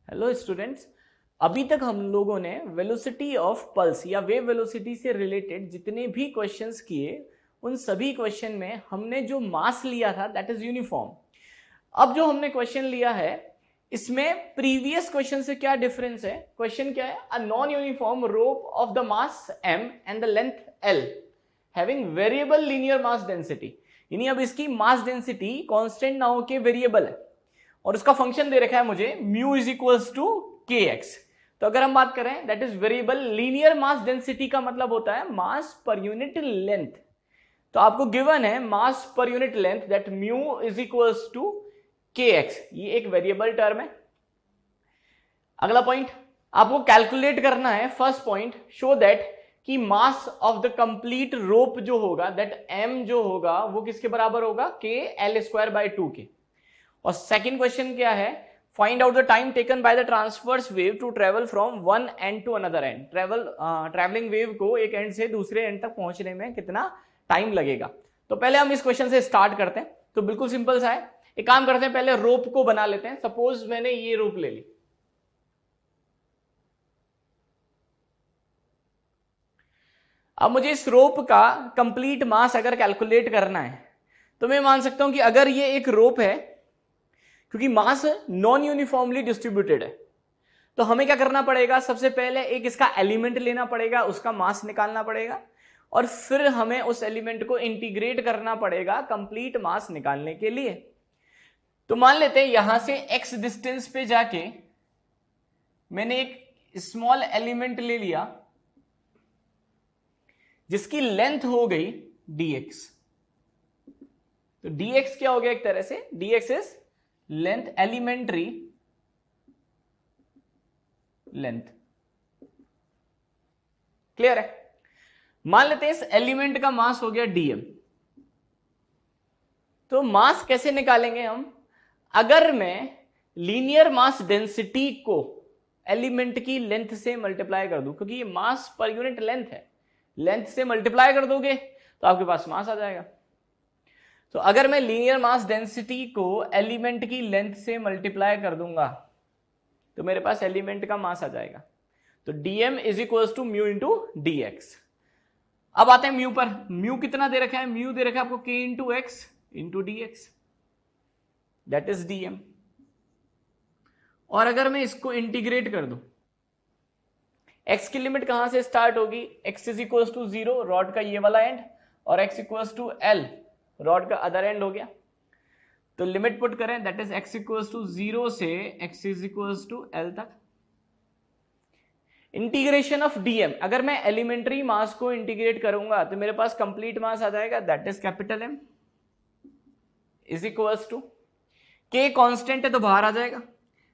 Hello students, अभी तक हम लोगों ने वेलोसिटी ऑफ पल्स या वेव वेलोसिटी से रिलेटेड जितने भी क्वेश्चंस किए उन सभी क्वेश्चन में हमने जो मास लिया था दैट इज यूनिफॉर्म। अब जो हमने क्वेश्चन लिया है इसमें प्रीवियस क्वेश्चन से क्या डिफरेंस है? क्वेश्चन क्या है? A non uniform rope of the mass m and the length l having variable linear mass density, यानी अब इसकी मास डेंसिटी कांस्टेंट ना होके वेरिएबल है और उसका फंक्शन दे रखा है मुझे mu is equals to k x. तो अगर हम बात करें that is variable linear mass density का मतलब होता है मास पर यूनिट लेंथ। तो आपको गिवन है mass per unit length that mu is equals to k x, ये एक वेरिएबल टर्म है। अगला पॉइंट आपको कैलकुलेट करना है, फर्स्ट पॉइंट शो दैट कि मास ऑफ द कंप्लीट रोप जो होगा दैट m जो होगा वो किसके बराबर होगा? के एल स्क्वायर बाय 2 के। और सेकंड क्वेश्चन क्या है? Find out the time taken by the transverse wave to travel from one end to another end. Travelling wave को एक एंड से दूसरे एंड तक पहुंचने में कितना टाइम लगेगा। तो पहले हम इस क्वेश्चन से स्टार्ट करते हैं। तो बिल्कुल सिंपल सा है, एक काम करते हैं पहले रोप को बना लेते हैं। सपोज मैंने ये रोप ले ली, अब मुझे इस रोप का कंप्लीट मास अगर कैलकुलेट करना है तो मैं मान सकता हूं कि अगर ये एक रोप है, क्योंकि मास नॉन यूनिफॉर्मली डिस्ट्रीब्यूटेड है, तो हमें क्या करना पड़ेगा? सबसे पहले एक इसका एलिमेंट लेना पड़ेगा, उसका मास निकालना पड़ेगा और फिर हमें उस एलिमेंट को इंटीग्रेट करना पड़ेगा कंप्लीट मास निकालने के लिए। तो मान लेते हैं यहां से x डिस्टेंस पे जाके मैंने एक स्मॉल एलिमेंट ले लिया जिसकी लेंथ हो गई dx। तो dx क्या हो गया? एक तरह से dx is length, elementary length. Clear है? मान लेते हैं इस एलिमेंट का मास हो गया dm। तो मास कैसे निकालेंगे हम? अगर मैं लीनियर मास डेंसिटी को एलिमेंट की लेंथ से मल्टीप्लाई कर दूं, क्योंकि ये मास पर यूनिट लेंथ है, लेंथ से मल्टीप्लाई कर दोगे तो आपके पास मास आ जाएगा। तो अगर मैं लीनियर मास डेंसिटी को एलिमेंट की लेंथ से मल्टीप्लाई कर दूंगा तो मेरे पास एलिमेंट का मास आ जाएगा। तो dm is equal to mu into d x. अब आते हैं म्यू पर। म्यू कितना दे रखा है? म्यू दे रखा है आपको k into x into d x, that is dm। और अगर मैं इसको इंटीग्रेट कर दूं, x की लिमिट कहां से स्टार्ट होगी? x is equal to 0, rod का ये वाला एंड, और x equal to l, rod का अदर एंड हो गया। तो लिमिट पुट करें that is x equal to 0 से x is equal to l तक। इंटीग्रेशन ऑफ dm, अगर मैं एलिमेंट्री मास को इंटीग्रेट करूंगा तो मेरे पास कंप्लीट मास आ जाएगा that is capital M is equal to k constant है तो बाहर आ जाएगा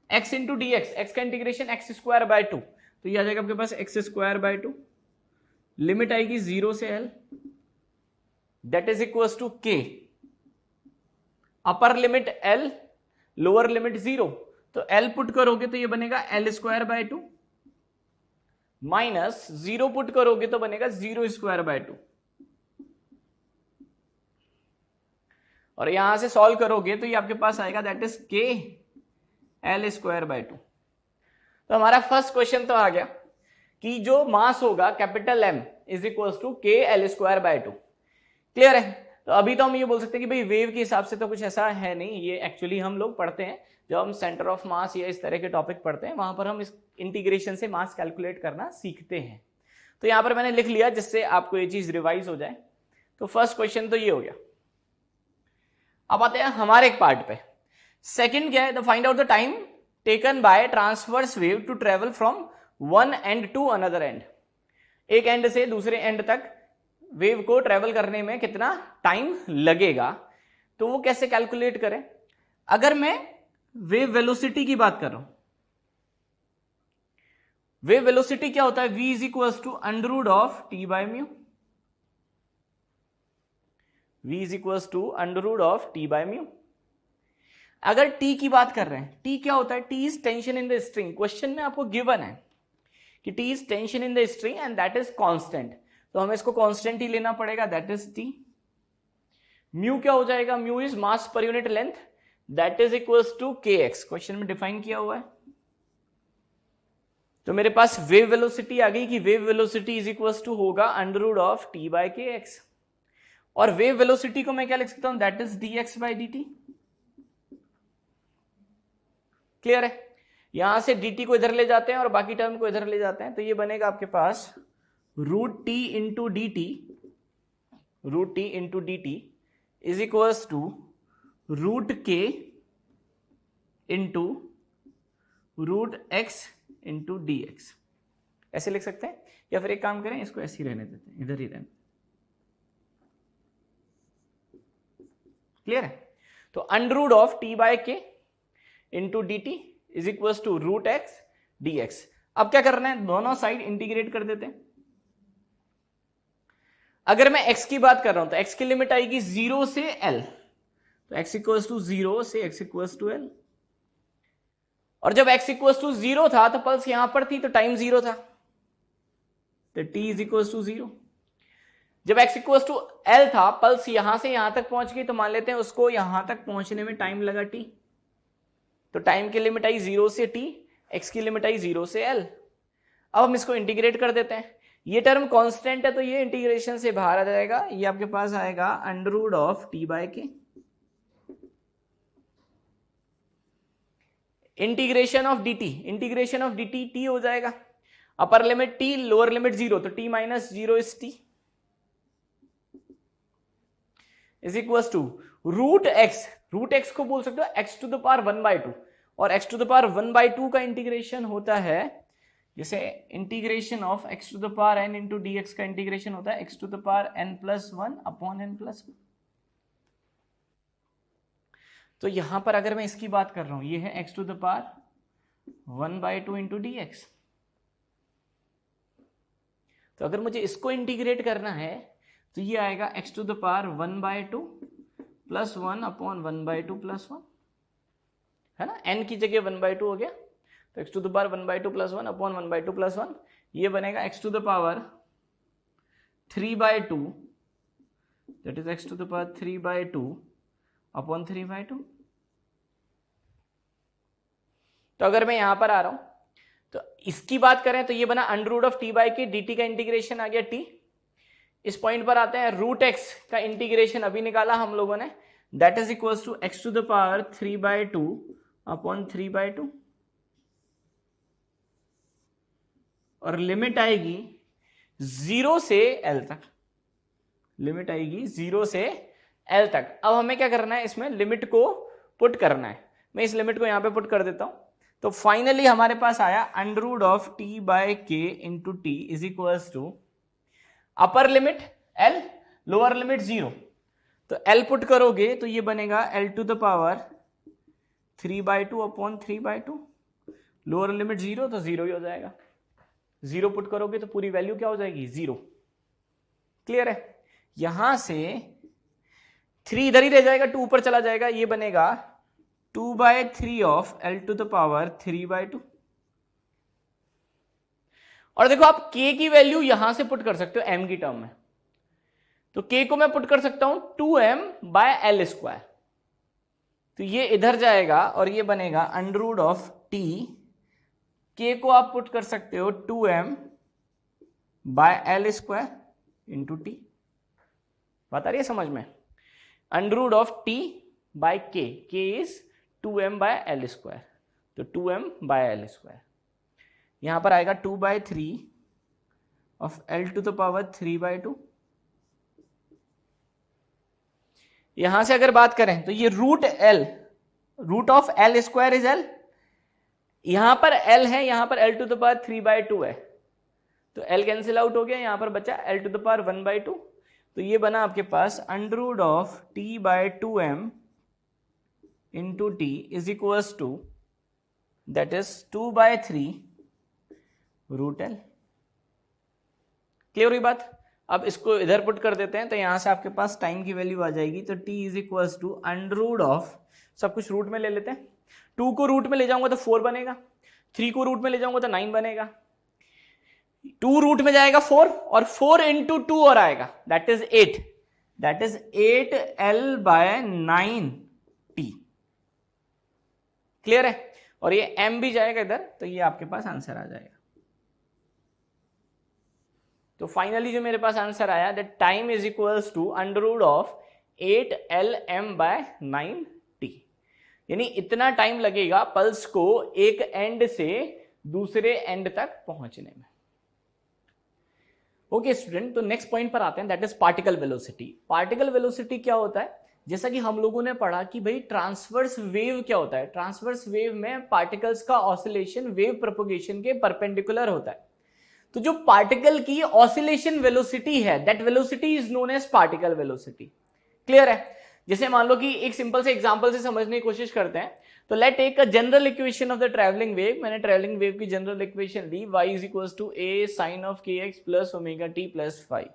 x into d x, x का इंटीग्रेशन एक्स स्क्वायर बाय 2, तो ये आ जाएगा आपके पास एक्स स्क्वायर बाय 2। लिमिट आएगी 0 से l, that is equal to k, upper limit l, lower limit 0, तो l पुट करोगे तो ये बनेगा l square by 2 minus 0 put करोगे तो बनेगा 0 स्क्वायर बाय 2, और यहां से सॉल्व करोगे तो ये आपके पास आएगा that is k l square by 2। तो हमारा फर्स्ट क्वेश्चन तो आ गया कि जो मास होगा capital M is equal to k l square by 2। Clear है? तो अभी तो हम ये बोल सकते हैं कि भाई वेव के हिसाब से तो कुछ ऐसा है नहीं, ये एक्चुअली हम लोग पढ़ते हैं जब हम सेंटर ऑफ मास या इस तरह के टॉपिक पढ़ते हैं, वहां पर हम इस इंटीग्रेशन से मास कैलकुलेट करना सीखते हैं। तो यहां पर मैंने लिख लिया जिससे आपको ये चीज रिवाइज हो जाए। तो फर्स्ट क्वेश्चन तो ये हो गया। अब आते हैं हमारे एक पार्ट पे। सेकंड क्या है? The find out the time taken by transverse wave to travel from one end to another end. एक एंड से दूसरे एंड तक वेव को ट्रेवल करने में कितना टाइम लगेगा, तो वो कैसे कैलकुलेट करें? अगर मैं वेव वेलोसिटी की बात कर रहा हूं, वेव वेलोसिटी क्या होता है? v is equal to under root of t by mu, v is equal to under root of t by mu. अगर t की बात कर रहे हैं, t क्या होता है? t is tension in the string. Question में आपको गिवन है कि t is tension in the string and that is constant, तो हमें इसको कांस्टेंट ही लेना पड़ेगा दैट इज t। म्यू क्या हो जाएगा? Mu is mass per unit length that is equals to kx, question में डिफाइन किया हुआ है। तो मेरे पास वेव वेलोसिटी आ गई कि wave velocity is equal to होगा under root of t by k x, और वेव वेलोसिटी को मैं क्या लिख सकता हूं, that is d x by d t. Clear है? यहां से dt को इधर ले जाते हैं और बाकी टर्म को इधर ले जाते हैं, तो ये बनेगा आपके पास root t into d t, root t into d t is equals to root k into root x into d x. ऐसे लिख सकते हैं, या फिर एक काम करें, इसको ऐसे ही रहने देते हैं, इधर ही रहने। क्लियर है? तो under root of t by k into d t is equal to root x d x. अब क्या करना है, दोनों साइड इंटीग्रेट कर देते हैं। अगर मैं x की बात कर रहा हूं तो x की लिमिट आएगी 0 से l, तो x इक्वल्स टू 0 से x इक्वल्स टू l। और जब x इक्वल्स टू 0 था तो पल्स यहां पर थी, तो टाइम 0 था, तो t इज इक्वल्स टू 0। जब x इक्वल्स टू l था, पल्स यहां से यहां तक पहुंच गई, तो मान लेते हैं उसको यहां तक पहुंचने में टाइम लगा t, तो टाइम की लिमिट आई 0 से t, x की लिमिट आई 0 से l। अब हम इसको इंटीग्रेट कर देते हैं। ये टर्म कांस्टेंट है तो ये इंटीग्रेशन से बाहर आ जाएगा, ये आपके पास आएगा under root of t by k, integration of dt, integration of dt t हो जाएगा, upper limit t, lower limit 0, तो t minus 0 is t is equal to root x, root x को बोल सकते हो x टू द पावर 1/2, और x to the power 1/2 का integration होता है, जैसे integration of x to the power n into d x का इंटीग्रेशन होता है x to the power n+1 upon n+1। तो यहां पर अगर मैं इसकी बात कर रहा हूं, ये है x to the power 1/2 into d x. तो अगर मुझे इसको इंटीग्रेट करना है तो ये आएगा x to the power 1/2 plus 1 upon 1/2 plus 1, है ना, n की जगह 1/2 हो गया, तो x to the power 1/2 plus 1 upon 1/2 plus 1, ये बनेगा x to the power 3/2, that is x to the power 3/2 upon 3/2। तो अगर मैं यहां पर आ रहा हूं तो इसकी बात करें तो ये बना under root of t by k, dt का इंटीग्रेशन आ गया t। इस पॉइंट पर आते हैं, रूट x का इंटीग्रेशन अभी निकाला हम लोगों ने, that is equals to x to the power 3/2 upon 3/2, और लिमिट आएगी 0 से l तक, लिमिट आएगी 0 से l तक। अब हमें क्या करना है, इसमें लिमिट को पुट करना है। मैं इस लिमिट को यहां पे पुट कर देता हूं, तो फाइनली हमारे पास आया under root of t by k into t is equals to upper limit l, lower limit 0, तो l पुट करोगे तो ये बनेगा l to the power 3/2 upon 3/2, lower limit 0 तो 0 ही हो जाएगा, 0 पुट करोगे तो पूरी वैल्यू क्या हो जाएगी, 0। क्लियर है? यहां से 3 इधर ही रह जाएगा, 2 ऊपर चला जाएगा, ये बनेगा 2/3 of l to the power 3/2। और देखो आप k की वैल्यू यहां से पुट कर सकते हो m की टर्म में, तो k को मैं पुट कर सकता हूं 2m/l², तो ये इधर जाएगा और ये बनेगा under root of t, k को आप पुट कर सकते हो 2m/l² इंटू टी। बात आ रही है समझ में? Under root of t by k, k is 2m/l², तो 2m/l², यहां पर आएगा 2/3 of l to the power 3/2। यहां से अगर बात करें तो ये root l, root of l² is l, यहां पर l है, यहां पर l टू द पावर 3/2 है, तो l कैंसिल आउट हो गया, यहां पर बचा l टू द पावर 1/2, तो ये बना आपके पास under root of t/2m into t is equals to, that is 2/3 root l। Clear हुई बात? अब इसको इधर पुट कर देते हैं, तो यहां से आपके पास टाइम की वैल्यू आ जाएगी, तो t is equals to under root of, सब कुछ रूट में ले लेते हैं, 2 को रूट में ले जाऊंगा तो 4 बनेगा, 3 को रूट में ले जाऊंगा तो 9 बनेगा, 2 रूट में जाएगा 4, और 4 इंटू 2 और आएगा, that is 8, that is 8l/9t। Clear है? और ये m भी जाएगा इधर, तो ये आपके पास आंसर आ जाएगा। तो फाइनली जो मेरे पास आंसर आया that time is equals to √8 LM/9T, यानी इतना टाइम लगेगा पल्स को एक एंड से दूसरे एंड तक पहुंचने में। ओके स्टूडेंट, तो नेक्स्ट पॉइंट पर आते हैं, that is particle velocity. Particle velocity क्या होता है? जैसा कि हम लोगों ने पढ़ा कि भाई ट्रांसवर्स वेव क्या होता है। ट्रांसवर्स वेव में पार्टिकल्स का ऑसिलेशन वेव प्रोपगेशन के परपेंडिकुलर होता है। तो जो पार्टिकल की ऑसिलेशन वेलोसिटी है, that velocity is known as particle velocity. Clear है? जैसे मान लो कि एक सिंपल से एग्जांपल से समझने की कोशिश करते हैं। तो let take a general equation of the travelling wave. मैंने ट्रैवलिंग वेव की जनरल इक्वेशन ली, y is equals to a sin of kx plus omega t plus phi.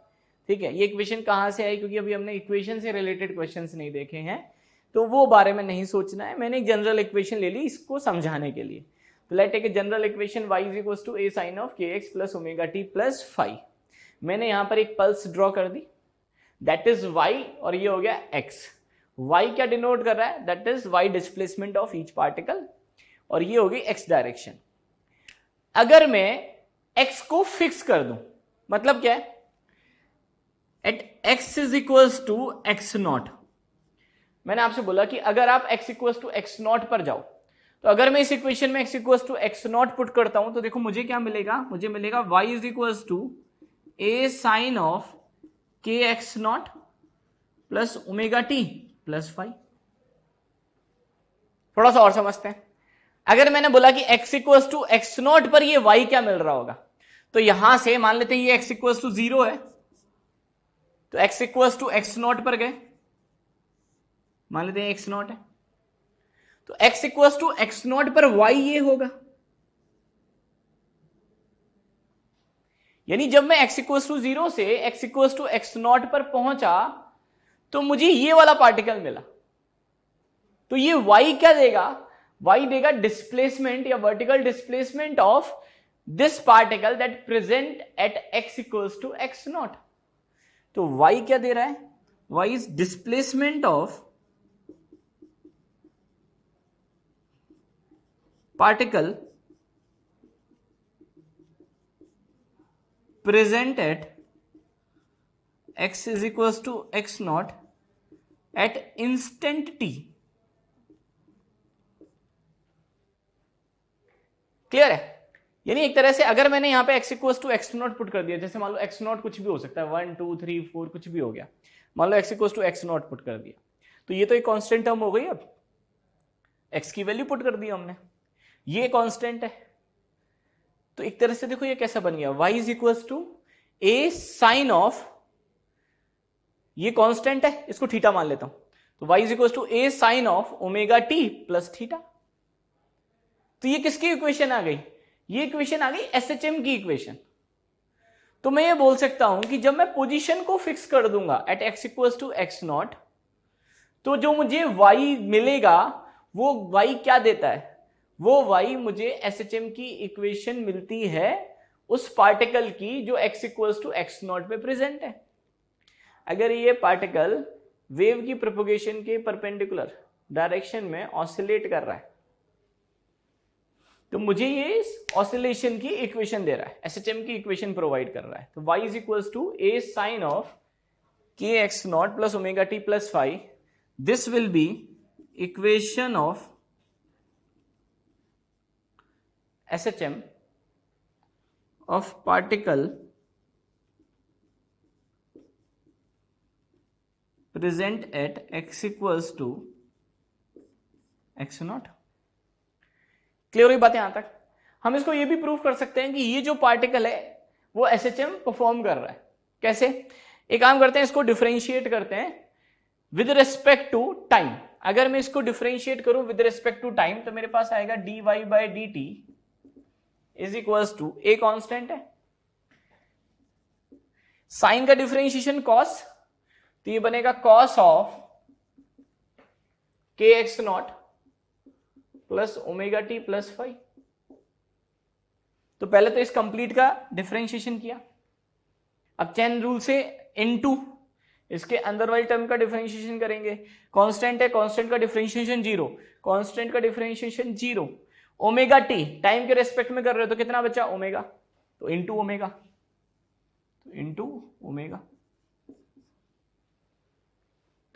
ठीक है, ये इक्वेशन कहां से आई? क्योंकि अभी हमने इक्वेशन से रिलेटेड क्वेश्चंस नहीं देखे हैं, तो वो बारे में नहीं सोचना है। मैंने एक जनरल इक्वेशन ले ली इसको समझाने के लिए। तो let take a general equation y is equals to a sin of kx plus omega t plus phi. मैंने यहां पर एक पल्स ड्रॉ कर दी, दैट इज y, और ये हो गया x। y क्या डिनोट कर रहा है? That is y displacement of each particle, और ये होगी x डायरेक्शन। अगर मैं x को फिक्स कर दूं, मतलब क्या है? At x is equals to x naught. मैंने आपसे बोला कि अगर आप x equals to x naught पर जाओ, तो अगर मैं इस इक्वेशन में x equals to x naught put करता हूं, तो देखो मुझे क्या मिलेगा? मुझे मिलेगा y is equals to a sine of k x naught plus omega t plus phi. थोड़ा सा और समझते हैं। अगर मैंने बोला कि x equals to x naught पर ये y क्या मिल रहा होगा, तो यहां से मान लेते हैं ये x इक्वल्स टू 0 है, तो x equals to x naught पर गए, मान लेते हैं x नॉट है, तो x equals to x naught पर y ये होगा। यानी जब मैं x इक्वल्स टू 0 से x equals to x naught पर पहुंचा, तो मुझे ये वाला पार्टिकल मिला। तो ये y क्या देगा? y देगा डिस्प्लेसमेंट या vertical displacement of this particle that present at x equals to x naught. तो y क्या दे रहा है? y is displacement of particle present at x is equals to x naught at instant t। क्लियर है? यानी एक तरह से अगर मैंने यहां पे x equals to x naught put कर दिया, जैसे मान लो x नॉट कुछ भी हो सकता है, 1 2 3 4 कुछ भी हो गया, मान लो x equals to x naught put कर दिया, तो ये तो एक कांस्टेंट टर्म हो गई। अब x की वैल्यू पुट कर दी हमने, ये कांस्टेंट है, तो एक तरह से देखो ये कैसा बन गया, y is equals to a sine of, ये कांस्टेंट है, इसको थीटा मान लेता हूं, तो y is equal to a sine of omega t plus theta. तो ये किसकी इक्वेशन आ गई? ये इक्वेशन आ गई SHM की इक्वेशन। तो मैं ये बोल सकता हूं कि जब मैं पोजीशन को फिक्स कर दूंगा at x equals to x naught, तो जो मुझे y मिलेगा वो y क्या देता है? वो y मुझे SHM की इक्वेशन मिलती है उस पार्टिकल की जो x equals to x naught पे प्रेजेंट है। अगर ये पार्टिकल वेव की प्रोपगेशन के परपेंडिकुलर डायरेक्शन में ऑसिलेट कर रहा है, तो मुझे ये ऑसिलेशन की इक्वेशन दे रहा है, SHM की इक्वेशन प्रोवाइड कर रहा है। तो y is equals to a sine of k x naught plus omega t plus phi, this will be equation of SHM of particle present at x equals to x naught. Clear हुई बात यहां तक? हम इसको ये भी prove कर सकते हैं कि ये जो पार्टिकल है वो SHM परफॉर्म कर रहा है। कैसे? एक काम करते हैं, इसको डिफरेंशिएट करते हैं विद रिस्पेक्ट टू टाइम। अगर मैं इसको डिफरेंशिएट करूं विद रिस्पेक्ट टू टाइम, तो मेरे पास आएगा dy by d t is equals to a constant है, साइन का डिफरेंशिएशन कॉस, तो ये बनेगा cos of k x naught plus omega t plus phi. तो पहले तो इस कंप्लीट का डिफरेंशिएशन किया, अब चेन रूल से इनटू इसके अंदर वाली टर्म का डिफरेंशिएशन करेंगे। कांस्टेंट है, कांस्टेंट का डिफरेंशिएशन 0, कांस्टेंट का डिफरेंशिएशन 0, ओमेगा टी टाइम के रेस्पेक्ट में कर रहे हो तो कितना बचा? ओमेगा, तो इनटू ओमेगा, इंटू ओमेगा।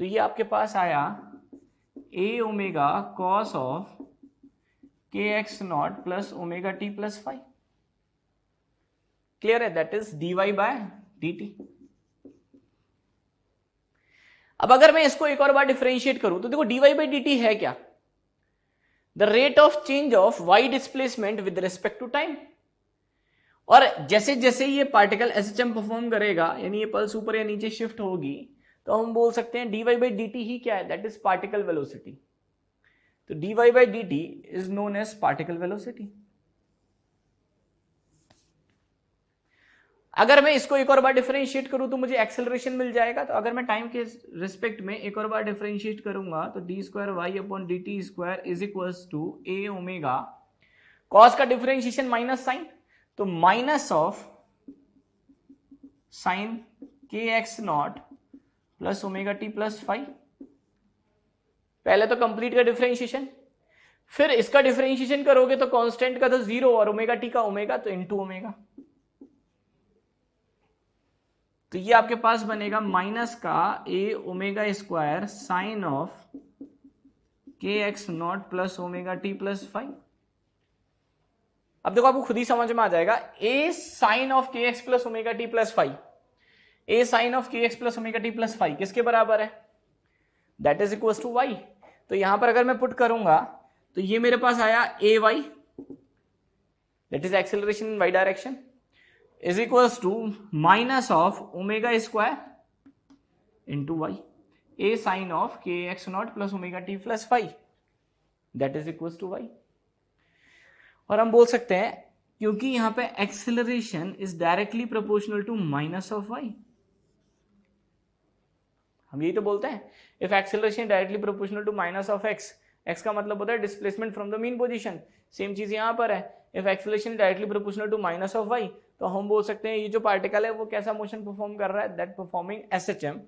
तो ये आपके पास आया a omega cos of k x naught plus omega t plus 5। Clear है? That is dy bye dt। अब अगर मैं इसको एक और बार डिफरेंशिएट करूं तो देखो dy बाई dt है क्या? The rate of change of y displacement with respect to time. और जैसे जैसे ये पार्टिकल एसएचएम परफॉर्म करेगा, यानी ये पल्स ऊपर या नीचे शिफ्ट होगी, तो हम बोल सकते हैं dy बाई dt ही क्या है? That is particle velocity. तो dy by dt is known as particle velocity. अगर मैं इसको एक और बार डिफरेंशिएट करूं तो मुझे एक्सेलरेशन मिल जाएगा। तो अगर मैं टाइम के रिस्पेक्ट में एक और बार डिफरेंशिएट करूंगा तो d square y upon d t square is equals to a omega, cos का डिफरेंशिएशन माइनस साइन, तो minus of sine k x naught plus omega t plus 5। पहले तो कंप्लीट का डिफरेंशिएशन, फिर इसका डिफरेंशिएशन करोगे तो कांस्टेंट का तो 0 और ओमेगा टी का ओमेगा, तो इनटू ओमेगा। तो ये आपके पास बनेगा माइनस का ए omega square sine of k x naught plus omega t plus 5। अब देखो आपको खुद ही समझ में आ जाएगा, a sine of k x plus omega t plus 5, a sine of k x plus omega t plus 5 किसके बराबर है? That is equal to y. तो यहां पर अगर मैं पुट करूंगा तो ये मेरे पास आया a y, that is acceleration in y direction, is equals to minus of omega square into y, a sin of kx naught plus omega t plus 5, that is equals to y। और हम बोल सकते हैं क्योंकि यहां पे acceleration is directly proportional to minus of y, हम यही तो बोलते हैं, if acceleration directly proportional to minus of x, x का मतलब होता है displacement from the mean position. Same चीज यहां पर है, if acceleration directly proportional to minus of y, तो हम बोल सकते हैं ये जो पार्टिकल है वो कैसा मोशन परफॉर्म कर रहा है? That performing SHM,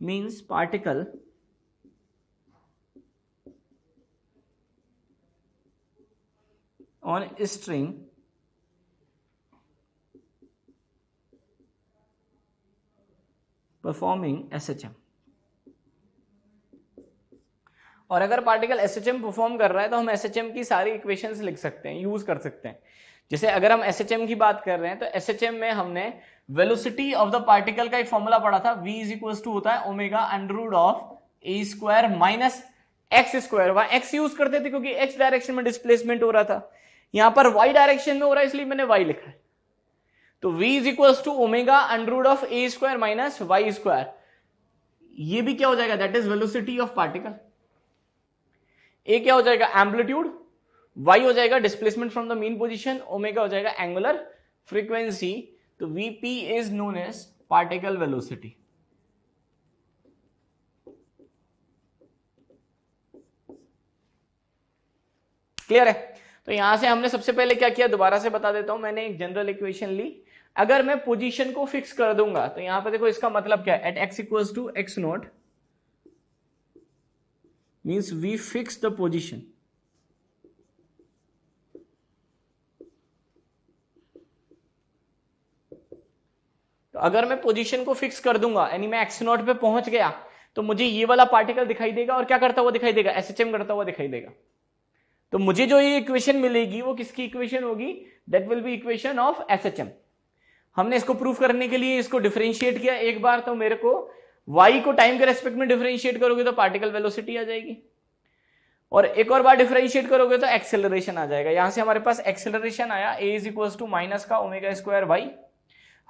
means particle on string performing SHM. और अगर पार्टिकल एसएचएम परफॉर्म कर रहा है तो हम एसएचएम की सारी इक्वेशंस लिख सकते हैं, यूज कर सकते हैं। जैसे अगर हम एसएचएम की बात कर रहे हैं तो एसएचएम में हमने वेलोसिटी ऑफ द पार्टिकल का एक फॉर्मूला पढ़ा था, v इज इक्वल टू होता है omega under root of A square minus x square. वहां एक्स यूज करते थे क्योंकि एक्स डायरेक्शन में डिस्प्लेसमेंट हो रहा था, यहां पर वाई डायरेक्शन में हो रहा है इसलिए मैंने वाई लिखा है। तो v is equal to omega under root of A square minus y square, ये भी क्या हो जाएगा? That is velocity of particle. A क्या हो जाएगा? एम्पलीट्यूड, y हो जाएगा displacement from the mean position, omega हो जाएगा एंगुलर फ्रीक्वेंसी। तो vp is known as particle velocity. Clear है? तो यहां से हमने सबसे पहले क्या किया, दोबारा से बता देता हूं, मैंने एक जनरल इक्वेशन ली। अगर मैं पोजीशन को फिक्स कर दूंगा तो यहां पर देखो इसका मतलब क्या है, at x equals to x naught means we fix the position. तो अगर मैं पोजीशन को फिक्स कर दूंगा यानी मैं एक्स नॉट पे पहुंच गया तो मुझे ये वाला पार्टिकल दिखाई देगा और क्या करता हुआ दिखाई देगा? एसएचएम करता हुआ दिखाई देगा। तो मुझे जो ये इक्वेशन मिलेगी वो किसकी इक्वेशन होगी? That will be equation of SHM. हमने इसको प्रूफ करने के लिए इसको डिफरेंशिएट किया एक बार, तो मेरे को y को टाइम के रेस्पेक्ट में डिफरेंशिएट करोगे तो पार्टिकल वेलोसिटी आ जाएगी, और एक और बार डिफरेंशिएट करोगे तो एक्सेलरेशन आ जाएगा। यहां से हमारे पास एक्सेलरेशन आया a is equal to minus का ओमेगा स्क्वायर वाई।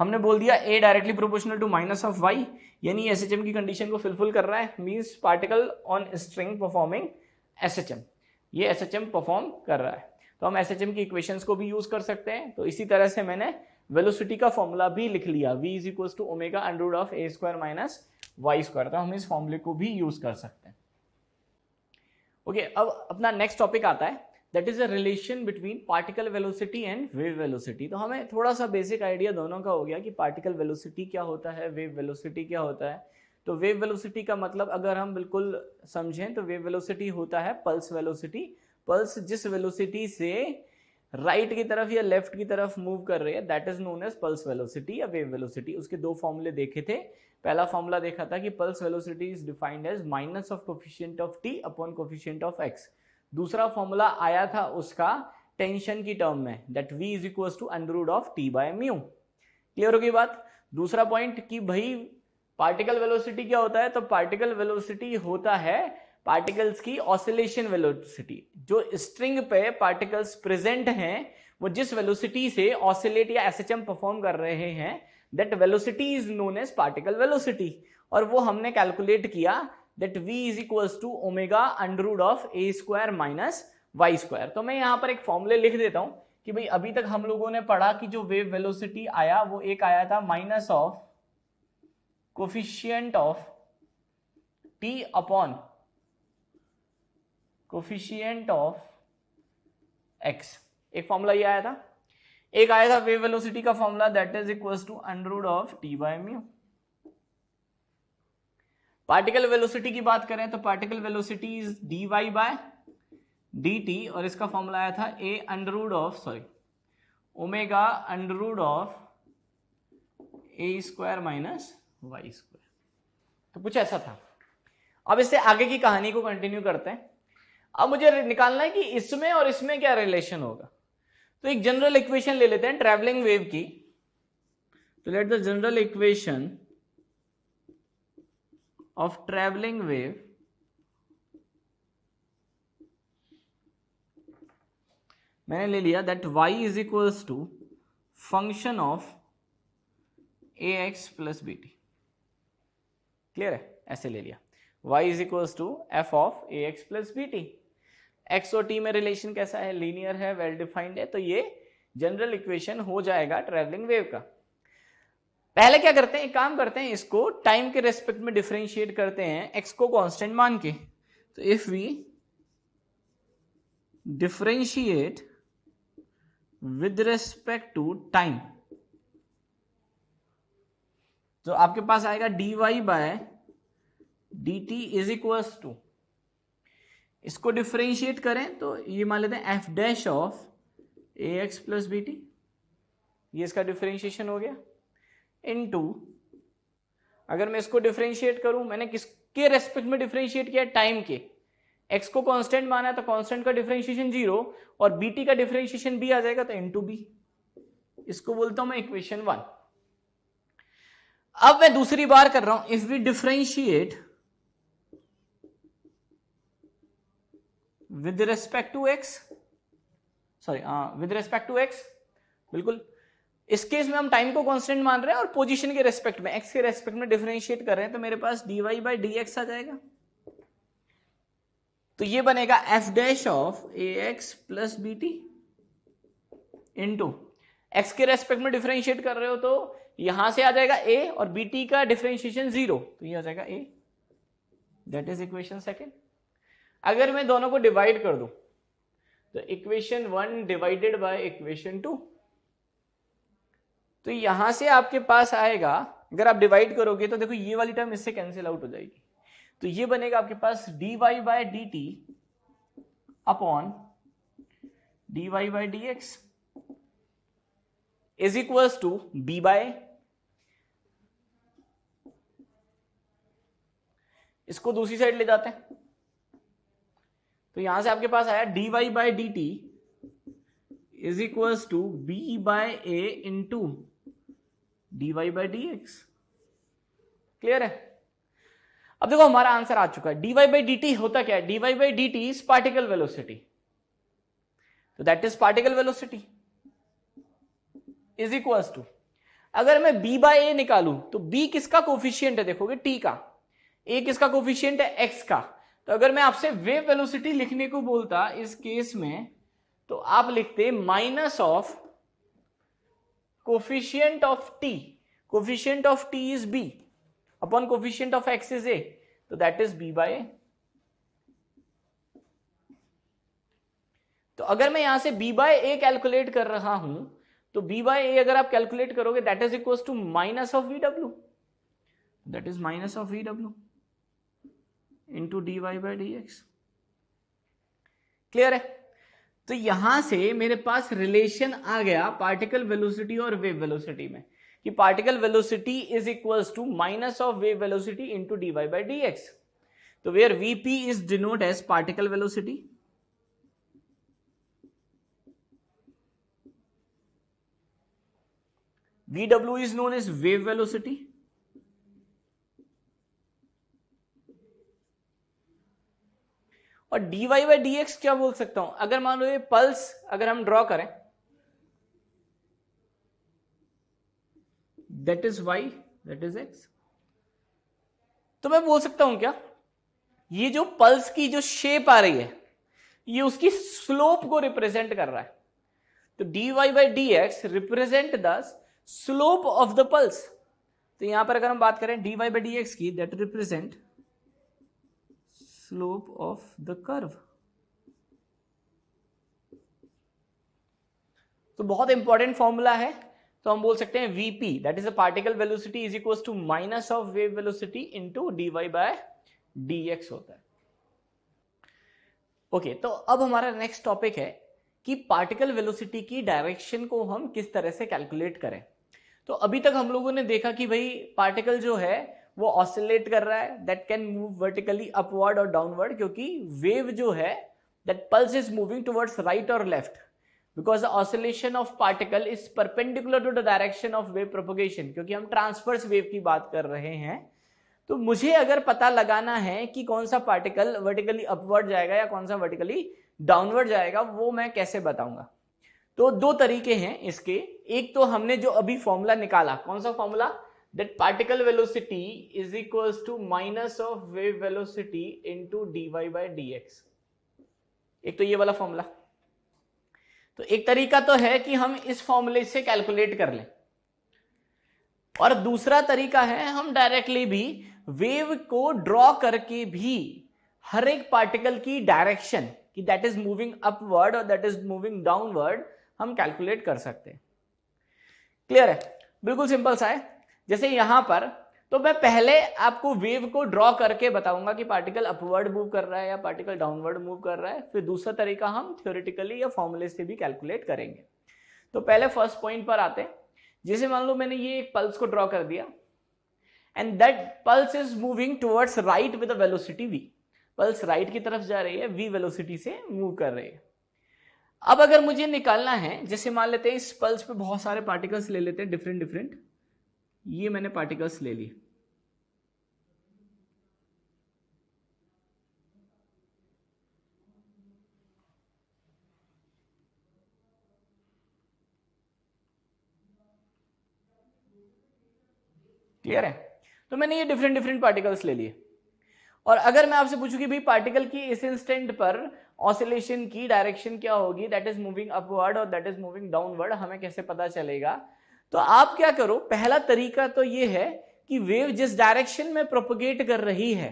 हमने बोल दिया a directly proportional to minus of y, यानी एसएचएम की कंडीशन को फुलफिल कर रहा है, means particle on string performing SHM, ये एसएचएम परफॉर्म कर रहा है। तो हम एसएचएम की इक्वेशंस को भी यूज कर सकते हैं। तो इसी तरह से मैंने वेलोसिटी का फॉर्मूला भी लिख लिया, v is equal to omega under root of A square minus y square. तो हम इस फॉर्मूले को भी यूज कर सकते हैं। ओके, अब अपना नेक्स्ट टॉपिक आता है, that is a relation between particle velocity and wave velocity. तो हमें थोड़ा सा बेसिक आइडिया दोनों का हो गया कि पार्टिकल वेलोसिटी क्या होता है, वेव वेलोसिटी क्या होता है। तो वेव वेलोसिटी का मतलब अगर हम बिल्कुल समझें तो वेव वेलोसिटी होता है पल्स वेलोसिटी। पल्स जिस वेलोसिटी से राइट की तरफ या लेफ्ट की तरफ मूव कर रही है, that is known as pulse velocity या वेव वेलोसिटी। उसके दो फॉर्मूले देखे थे। पहला फॉर्मूला देखा था कि pulse velocity is defined as minus of coefficient of t upon coefficient of x. दूसरा फॉर्मूला आया था उसका टेंशन की टर्म में, that v is equal to under root of t by mu. Clear होगी बात। दूसरा पॉइंट कि भाई पार्टिकल वेलोसिटी क्या होता है, तो पार्टिकल वेलोसिटी होता है पार्टिकल्स की ऑसिलेशन वेलोसिटी। जो स्ट्रिंग पे पार्टिकल्स प्रेजेंट हैं वो जिस वेलोसिटी से ऑसिलेट या एसएचएम परफॉर्म कर रहे हैं, that velocity is known as particle velocity. और वो हमने कैलकुलेट किया that v is equals to omega under root of A square minus y square. तो मैं यहां पर एक फॉर्मूले लिख देता हूं कि भाई अभी तक हम लोगों ने पढ़ा कि जो वेव वेलोसिटी आया वो एक आया था minus of coefficient of t upon coefficient of x. एक फॉर्मूला ये आया था। एक आया था वेव वेलोसिटी का formula, that is equals to under root of t by mu. Particle velocity की बात करें तो particle velocity is d y by d t, और इसका फॉर्मूला आया था a under root of omega under root of A square minus y square. तो कुछ ऐसा था। अब इससे आगे की कहानी को कंटिन्यू करते हैं। अब मुझे निकालना है कि इसमें और इसमें क्या रिलेशन होगा। तो एक जनरल इक्वेशन ले लेते हैं ट्रैवलिंग वेव की। तो let the general equation of travelling wave मैंने ले लिया that y is equals to function of a x plus b t. Clear है, ऐसे ले लिया y is equals to f of a x plus b t. X और t में relation कैसा है, लीनियर है, वेल डिफाइंड है। तो ये जनरल इक्वेशन हो जाएगा ट्रैवलिंग वेव का। पहले क्या करते हैं, एक काम करते हैं, इसको टाइम के रेस्पेक्ट में डिफरेंशिएट करते हैं एक्स को कांस्टेंट मान के। तो if we differentiate with respect to time, तो आपके पास आएगा dy bye dt is equals to, इसको डिफरेंशिएट करें तो ये मान लेते हैं f dash of a x plus b t, ये इसका डिफरेंशिएशन हो गया, इनटू अगर मैं इसको डिफरेंशिएट करूं, मैंने किसके रेस्पेक्ट में डिफरेंशिएट किया, टाइम के। एक्स को कांस्टेंट माना है तो कांस्टेंट का डिफरेंशिएशन 0 और बीटी का डिफरेंशिएशन भी आ जाएगा तो इनटू बी। इसको बोलता हूं मैं इक्वेशन 1। अब मैं दूसरी बार कर रहा हूं, if we differentiate with respect to x, with respect to x, बिल्कुल। इस केस में हम टाइम को कांस्टेंट मान रहे हैं और पोजीशन के रेस्पेक्ट में, एक्स के रेस्पेक्ट में डिफरेंशिएट कर रहे हैं, तो मेरे पास dy बाई डी एक्स आ जाएगा। तो ये बनेगा f dash of a x plus b t into, x के रेस्पेक्ट में डिफरेंशिएट कर रहे हो तो यहां से आ जाएगा a और bt का डिफरेंशिएशन 0, तो ये आ जाएगा a। That is equation second. अगर मैं दोनों को डिवाइड कर दूं तो इक्वेशन 1 डिवाइडेड बाय इक्वेशन 2, तो यहां से आपके पास आएगा, अगर आप डिवाइड करोगे तो देखो ये वाली टर्म इससे कैंसिल आउट हो जाएगी, तो ये बनेगा आपके पास dy by d t upon dy by d x is equals to b by, इसको दूसरी साइड ले जाते हैं, तो यहां से आपके पास आया dy by d t is equals to b by a into dy by d x. Clear है। अब देखो हमारा आंसर आ चुका है। dy बाय डी टी होता क्या है, dy by d t is particle velocity, तो that is particle velocity is equals to, अगर मैं b बाय ए निकालूं तो b किसका कोफिशिएंट है, देखोगे t का, a किसका कोफिशिएंट है, x का। तो अगर मैं आपसे वेव वेलोसिटी लिखने को बोलता इस केस में, तो आप लिखते minus of coefficient of t, coefficient of t is b upon coefficient of x is a, तो that is b by a। तो अगर मैं यहां से b बाय a कैलकुलेट कर रहा हूं, तो b बाय a अगर आप कैलकुलेट करोगे that is equals to minus of vw, that is minus of vw into dy by d x. Clear है। तो यहां से मेरे पास रिलेशन आ गया पार्टिकल वेलोसिटी और वेव वेलोसिटी में, कि particle velocity is equals to minus of wave velocity into dy by dx. तो where vp is denote as particle velocity, vw is known as wave velocity, और dy by dx क्या बोल सकता हूं, अगर मान लो ये पल्स अगर हम ड्रॉ करें, that is y, that is x, तो मैं बोल सकता हूं क्या, ये जो पल्स की जो शेप आ रही है ये उसकी स्लोप को रिप्रेजेंट कर रहा है. तो dy by dx represent the slope of the pulse. तो यहां पर अगर हम बात करें dy by dx की, that represent slope of the curve. तो बहुत इंपॉर्टेंट फॉर्मूला है. तो हम बोल सकते हैं vp that is a particle velocity is equal to minus of wave velocity into dy by dx होता है. ओके, तो अब हमारा नेक्स्ट टॉपिक है कि पार्टिकल वेलोसिटी की डायरेक्शन को हम किस तरह से कैलकुलेट करें. तो अभी तक हम लोगों ने देखा कि भाई पार्टिकल जो है वो ऑसिलेट कर रहा है, that can move vertically upward और डाउनवर्ड, क्योंकि वेव जो है that pulse is moving towards right और left, because the oscillation of particle is perpendicular to the direction of wave propagation, क्योंकि हम ट्रांसवर्स वेव की बात कर रहे हैं. तो मुझे अगर पता लगाना है कि कौन सा पार्टिकल वर्टिकली अपवर्ड जाएगा या कौन सा वर्टिकली डाउनवर्ड जाएगा, वो मैं कैसे बताऊंगा. तो दो तरीके हैं इसके. एक तो हमने जो अभी फॉर्मूला निकाला, कौन सा formula, that particle velocity is equals to minus of wave velocity into dy by dx. एक तो ये वाला फॉर्मूला. तो एक तरीका तो है कि हम इस फॉर्मूले से कैलकुलेट कर लें, और दूसरा तरीका है हम डायरेक्टली भी वेव को ड्रॉ करके भी हर एक पार्टिकल की डायरेक्शन कि दैट इज मूविंग अपवर्ड और दैट इज मूविंग डाउनवर्ड हम कैलकुलेट कर सकते हैं. क्लियर है, बिल्कुल सिंपल सा है. जैसे यहां पर तो मैं पहले आपको वेव को ड्रॉ करके बताऊंगा कि पार्टिकल अपवर्ड मूव कर रहा है या पार्टिकल डाउनवर्ड मूव कर रहा है, फिर दूसरा तरीका हम थ्योरेटिकली या फॉर्मूले से भी कैलकुलेट करेंगे. तो पहले फर्स्ट पॉइंट पर आते हैं. जैसे मान लो मैंने ये एक पल्स को ड्रॉ कर दिया and that pulse is moving towards right with the velocity v. Pulse right की तरफ जा रही है, v वेलोसिटी से मूव कर रही है. अब अगर मुझे निकालना है, जैसे मान लेते हैं इस पल्स पे बहुत सारे पार्टिकल्स ले लेते हैं डिफरेंट डिफरेंट, ये मैंने पार्टिकल्स ले लिए. क्लियर है, तो मैंने ये डिफरेंट डिफरेंट पार्टिकल्स ले लिए. और अगर मैं आपसे पूछूं कि भाई पार्टिकल की इस इंस्टेंट पर ऑसिलेशन की डायरेक्शन क्या होगी, दैट इज मूविंग अपवर्ड और दैट इज मूविंग डाउनवर्ड, हमें कैसे पता चलेगा. तो आप क्या करो, पहला तरीका तो ये है कि वेव जिस डायरेक्शन में प्रोपगेट कर रही है,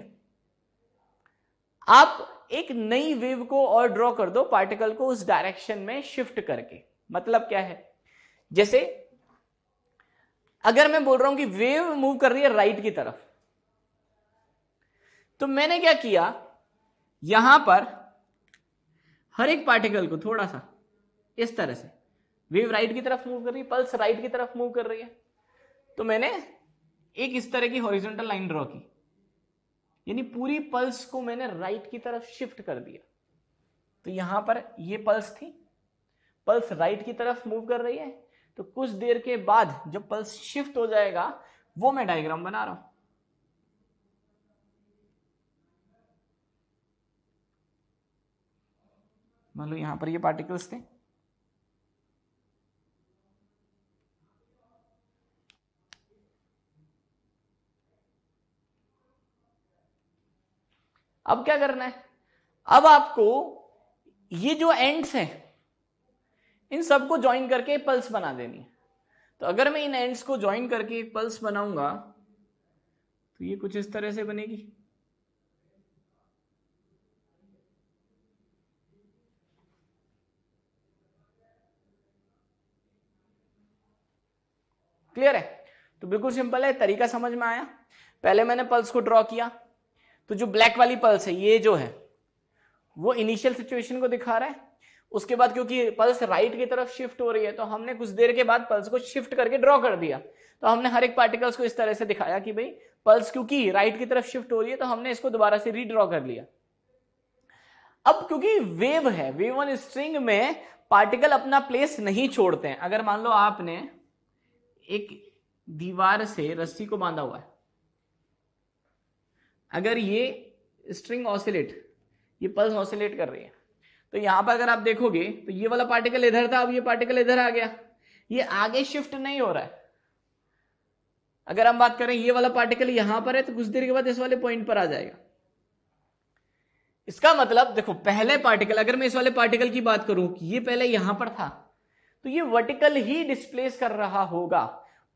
आप एक नई वेव को और ड्रॉ कर दो पार्टिकल को उस डायरेक्शन में शिफ्ट करके. मतलब क्या है, जैसे अगर मैं बोल रहा हूं कि वेव मूव कर रही है राइट की तरफ, तो मैंने क्या किया, यहां पर हर एक पार्टिकल को थोड़ा सा इस तरह से, वेव राइट की तरफ मूव कर रही है, पल्स राइट की तरफ मूव कर रही है, तो मैंने एक इस तरह की हॉरिजॉन्टल लाइन ड्रॉ की, यानी पूरी पल्स को मैंने राइट की तरफ शिफ्ट कर दिया. तो यहां पर ये पल्स थी, पल्स राइट की तरफ मूव कर रही है, तो कुछ देर के बाद जब पल्स शिफ्ट हो जाएगा वो मैं डायग्राम बना रहा हूं. मान लो यहां पर ये पार्टिकल्स थे, अब क्या करना है, अब आपको ये जो एंड्स हैं इन सबको ज्वाइन करके पल्स बना देनी है. तो अगर मैं इन एंड्स को ज्वाइन करके एक पल्स बनाऊंगा तो ये कुछ इस तरह से बनेगी. क्लियर है, तो बिल्कुल सिंपल है, तरीका समझ में आया. पहले मैंने पल्स को ड्रॉ किया, तो जो ब्लैक वाली पल्स है ये जो है वो इनिशियल सिचुएशन को दिखा रहा है, उसके बाद क्योंकि पल्स राइट की तरफ शिफ्ट हो रही है तो हमने कुछ देर के बाद पल्स को शिफ्ट करके ड्रॉ कर दिया। तो हमने हर एक पार्टिकल्स को इस तरह से दिखाया कि भाई पल्स क्योंकि राइट की तरफ शिफ्ट हो रही है तो हमने इसको दोबारा से रीड्रॉ कर लिया। अब क्योंकि वेव है, वेव ऑन स्ट्रिंग में पार्टिकल अपना प्लेस नहीं छोड़ते हैं। अगर मान लो आपने एक दीवार से रस्सी को बांधा हुआ है, अगर ये स्ट्रिंग ऑसिलेट, ये पल्स ऑसिलेट कर रही है, तो यहां पर अगर आप देखोगे तो ये वाला पार्टिकल इधर था, अब ये पार्टिकल इधर आ गया, ये आगे शिफ्ट नहीं हो रहा है। अगर हम बात करें ये वाला पार्टिकल यहां पर है तो कुछ देर के बाद इस वाले पॉइंट पर आ जाएगा। इसका मतलब देखो पहले पार्टिकल, अगर मैं इस वाले पार्टिकल की बात करूं कि ये पहले यहां पर था तो ये वर्टिकल ही डिस्प्लेस कर रहा होगा।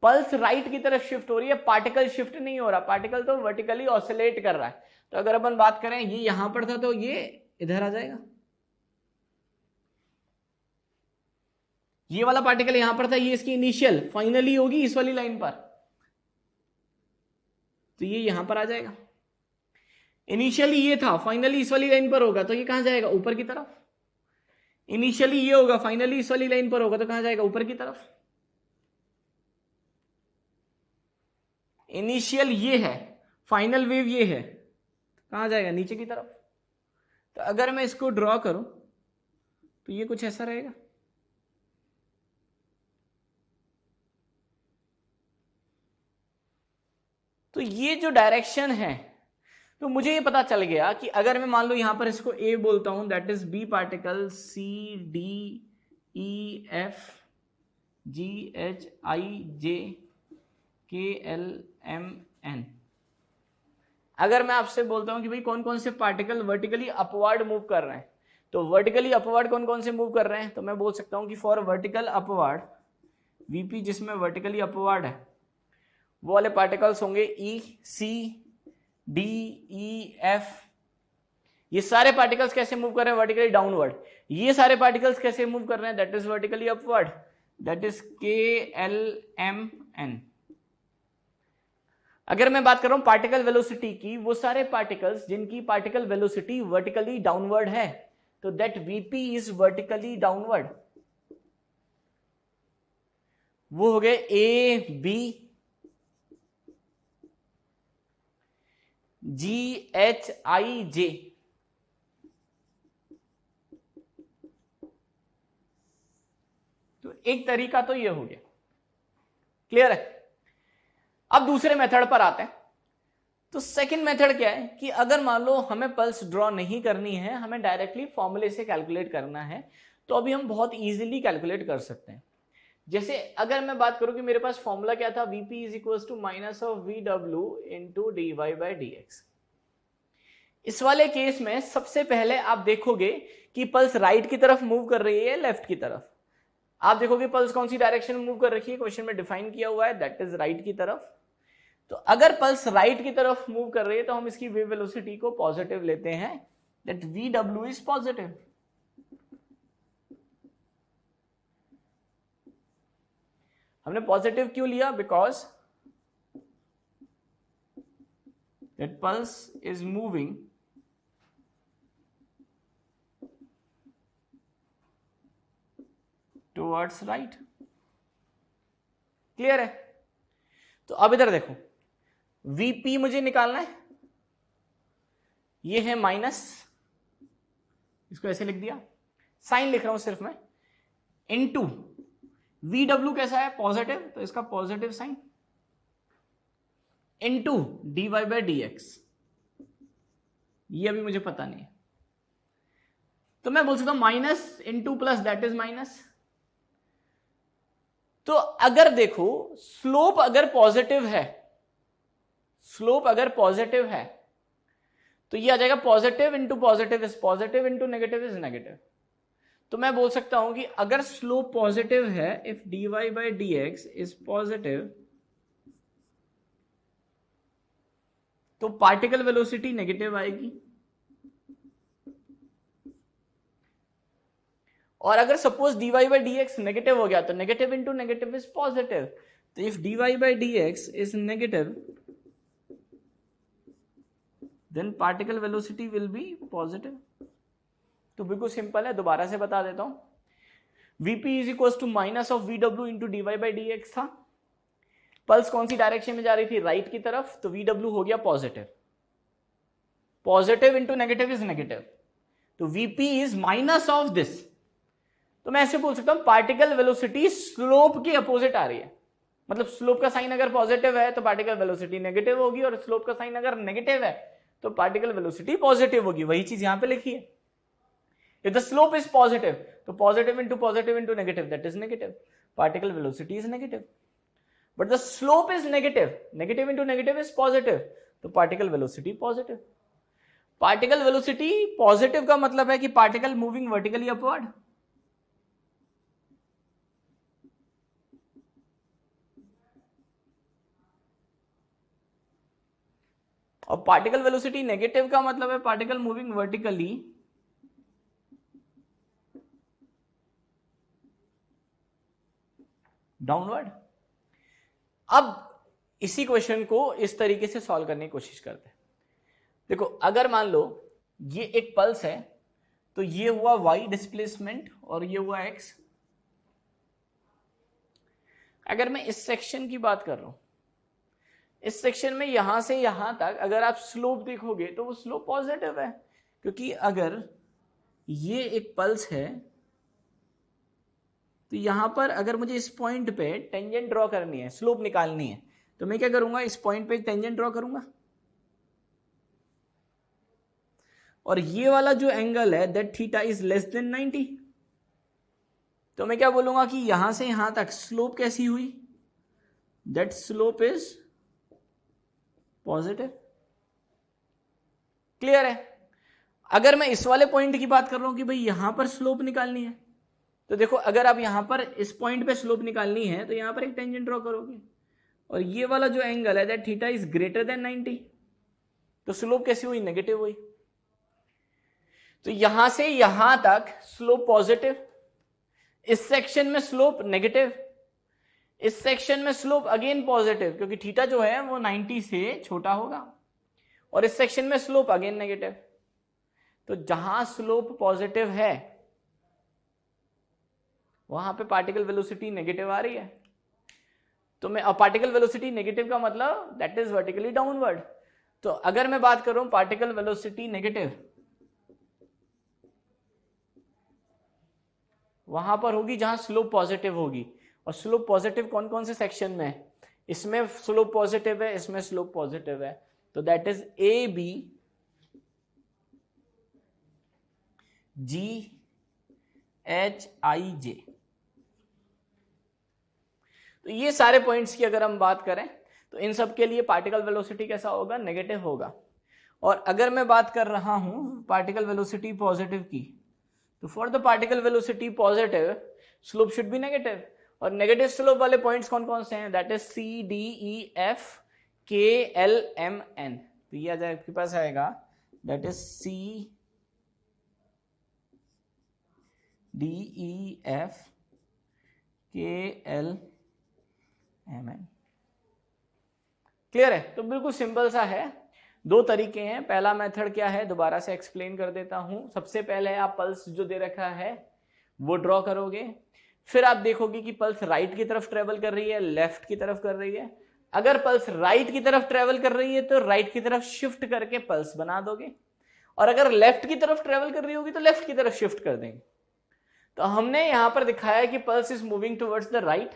पल्स राइट की तरफ शिफ्ट हो रही है, पार्टिकल शिफ्ट नहीं हो रहा, पार्टिकल तो वर्टिकली ऑसिलेट कर रहा है। तो अगर अपन बात करें ये यहां पर था तो ये इधर आ जाएगा, ये वाला पार्टिकल यहां पर था, ये इसकी इनिशियल फाइनली होगी इस वाली लाइन पर, तो ये यहां पर आ जाएगा। इनिशियली ये था, फाइनली इस वाली लाइन पर होगा तो ये कहां जाएगा, ऊपर की तरफ। इनिशियली ये होगा, फाइनली इस वाली लाइन पर होगा तो कहां जाएगा, ऊपर की तरफ। इनिशियल ये है, फाइनल वेव ये है, कहां जाएगा, नीचे की तरफ। तो अगर मैं इसको ड्रॉ करूं तो ये कुछ ऐसा रहेगा। तो ये जो डायरेक्शन है, तो मुझे ये पता चल गया कि अगर मैं मान लो यहां पर इसको ए बोलता हूं, that is B particle, C D E F G H I J K L M N. अगर मैं आपसे बोलता हूं कि भाई कौन कौन से पार्टिकल वर्टिकली अपवर्ड मूव कर रहे हैं, तो वर्टिकली अपवर्ड कौन कौन से मूव कर रहे हैं, तो मैं बोल सकता हूं कि फॉर वर्टिकल अपवर्ड वीपी, जिसमें वर्टिकली अपवर्ड है, वो वाले पार्टिकल्स होंगे ई सी डी ई एफ। ये सारे पार्टिकल्स कैसे मूव कर रहे हैं, वर्टिकली डाउनवर्ड। ये सारे पार्टिकल्स कैसे मूव कर रहे हैं, that is vertically upward, that is के एल एम एन। अगर मैं बात कर रहा हूं पार्टिकल वेलोसिटी की, वो सारे पार्टिकल्स जिनकी पार्टिकल वेलोसिटी वर्टिकली डाउनवर्ड है, तो that VP is vertically downward. वो हो गए ए B G H I J. तो एक तरीका तो ये हो गया, क्लियर है। अब दूसरे मेथड पर आते हैं। तो सेकंड मेथड क्या है कि अगर मान लो हमें पल्स ड्रॉ नहीं करनी है, हमें डायरेक्टली फॉर्मूले से कैलकुलेट करना है, तो अभी हम बहुत इजीली कैलकुलेट कर सकते हैं। जैसे अगर मैं बात करूं कि मेरे पास फॉर्मूला क्या था, Vp is equal to minus of VW into d y by d x. इस वाले केस में सबसे पहले आप देखोगे कि पल्स राइट की तरफ मूव कर रही है, लेफ्ट की तरफ। आप देखोगे पल्स कौन सी डायरेक्शन में मूव कर रखी है, क्वेश्चन में डिफाइन किया हुआ है, दैट इज राइट की तरफ। तो अगर पल्स राइट की तरफ मूव कर रही है तो हम इसकी वेव वेलोसिटी को पॉजिटिव लेते हैं, दैट VW इज पॉजिटिव। हमने पॉजिटिव क्यों लिया, because that pulse is moving towards right. Clear है। तो अब इधर देखो, Vp मुझे निकालना है, ये है माइनस, इसको ऐसे लिख दिया, साइन लिख रहा हूं सिर्फ मैं, इनटू VW कैसा है, पॉजिटिव, तो इसका positive sign, into dy by dx। ये अभी मुझे पता नहीं है, तो मैं बोल सकता हूं minus into plus, that is minus. तो अगर देखो स्लोप अगर पॉजिटिव है, स्लोप अगर पॉजिटिव है तो ये आ जाएगा positive into positive is positive into negative is negative. तो मैं बोल सकता हूं कि अगर स्लोप पॉजिटिव है, if dy by dx is positive, तो पार्टिकल वेलोसिटी नेगेटिव आएगी। और अगर suppose dy by dx negative हो गया तो negative into negative is positive. तो if dy by dx is negative, then particle velocity will be positive. तो बिल्कुल सिंपल है, दोबारा से बता देता हूं। Vp is equal to minus of VW into d y by d x था। पल्स कौन सी डायरेक्शन में जा रही थी? राइट की तरफ, तो VW हो गया positive. Positive into negative is negative, तो Vp is minus of this. तो मैं ऐसे बोल सकता हूं पार्टिकल वेलोसिटी स्लोप के अपोजिट आ रही है। मतलब स्लोप का साइन अगर पॉजिटिव है तो पार्टिकल वेलोसिटी नेगेटिव होगी, और स्लोप का साइन अगर नेगेटिव है तो पार्टिकल वेलोसिटी पॉजिटिव होगी। वही चीज यहां पे लिखी है। If the slope is positive, तो positive into negative, that is negative. Particle velocity is negative. But the slope is negative. Negative into negative is positive. तो particle velocity positive. Particle velocity positive का मतलब है कि particle moving vertically upward. और particle velocity negative का मतलब है particle moving vertically downward. अब इसी क्वेश्चन को इस तरीके से सॉल्व करने की कोशिश करते हैं। देखो, अगर मान लो ये एक पल्स है, तो ये हुआ y डिस्प्लेसमेंट और ये हुआ x। अगर मैं इस सेक्शन की बात कर रहा हूं, इस सेक्शन में यहां से यहां तक अगर आप स्लोप देखोगे तो वो स्लोप पॉजिटिव है, क्योंकि अगर ये एक पल्स है तो यहां पर अगर मुझे इस पॉइंट पे टेंजेंट ड्रॉ करनी है, स्लोप निकालनी है, तो मैं क्या करूंगा? इस पॉइंट पे एक टेंजेंट ड्रॉ करूंगा, और ये वाला जो एंगल है that theta is less than 90, तो मैं क्या बोलूंगा कि यहां से यहां तक स्लोप कैसी हुई? That slope is positive. Clear है? अगर मैं इस वाले पॉइंट की बात कर रहा हूं कि भाई यहां पर स्लोप निकालनी है, तो देखो अगर आप यहां पर इस पॉइंट पे स्लोप निकालनी है तो यहां पर एक टेंजेंट ड्रॉ करोगे, और ये वाला जो एंगल है that theta is greater than 90, तो स्लोप कैसी हुई? नेगेटिव हुई। तो यहां से यहां तक स्लोप पॉजिटिव, इस सेक्शन में स्लोप नेगेटिव, इस सेक्शन में स्लोप अगेन पॉजिटिव, क्योंकि थीटा जो है वो 90 से छोटा होगा, और इस सेक्शन में स्लोप अगेन नेगेटिव। तो जहां स्लोप पॉजिटिव है वहां पे पार्टिकल वेलोसिटी नेगेटिव आ रही है। तो मैं पार्टिकल वेलोसिटी नेगेटिव का मतलब दैट इज वर्टिकली डाउनवर्ड। तो अगर मैं बात कर रहा हूं पार्टिकल वेलोसिटी नेगेटिव, वहां पर होगी जहां स्लोप पॉजिटिव होगी। और स्लोप पॉजिटिव कौन कौन से सेक्शन में है? इसमें स्लोप पॉजिटिव है, इसमें स्लोप पॉजिटिव है, तो that is A B G H I J. तो ये सारे पॉइंट्स की अगर हम बात करें तो इन सब के लिए पार्टिकल वेलोसिटी कैसा होगा? नेगेटिव होगा। और अगर मैं बात कर रहा हूं पार्टिकल वेलोसिटी पॉजिटिव की, तो for the particle velocity positive slope should be negative. और नेगेटिव स्लोप वाले पॉइंट्स कौन कौन से हैं? That is C D E F K L M N. तो ये आपके पास आएगा that is C D E F K L M N. Clear है? तो बिल्कुल सिंपल सा है। दो तरीके हैं। पहला मेथड क्या है, दोबारा से एक्सप्लेन कर देता हूं। सबसे पहले आप पल्स जो दे रखा है वो ड्रॉ करोगे, फिर आप देखोगे कि पल्स राइट की तरफ ट्रेवल कर रही है, लेफ्ट की तरफ कर रही है। अगर पल्स राइट की तरफ ट्रेवल कर रही है तो राइट की तरफ शिफ्ट करके पल्स बना दोगे, और अगर लेफ्ट की तरफ ट्रेवल कर रही होगी तो लेफ्ट की तरफ शिफ्ट कर देंगे। तो हमने यहां पर दिखाया कि pulse is moving towards the right,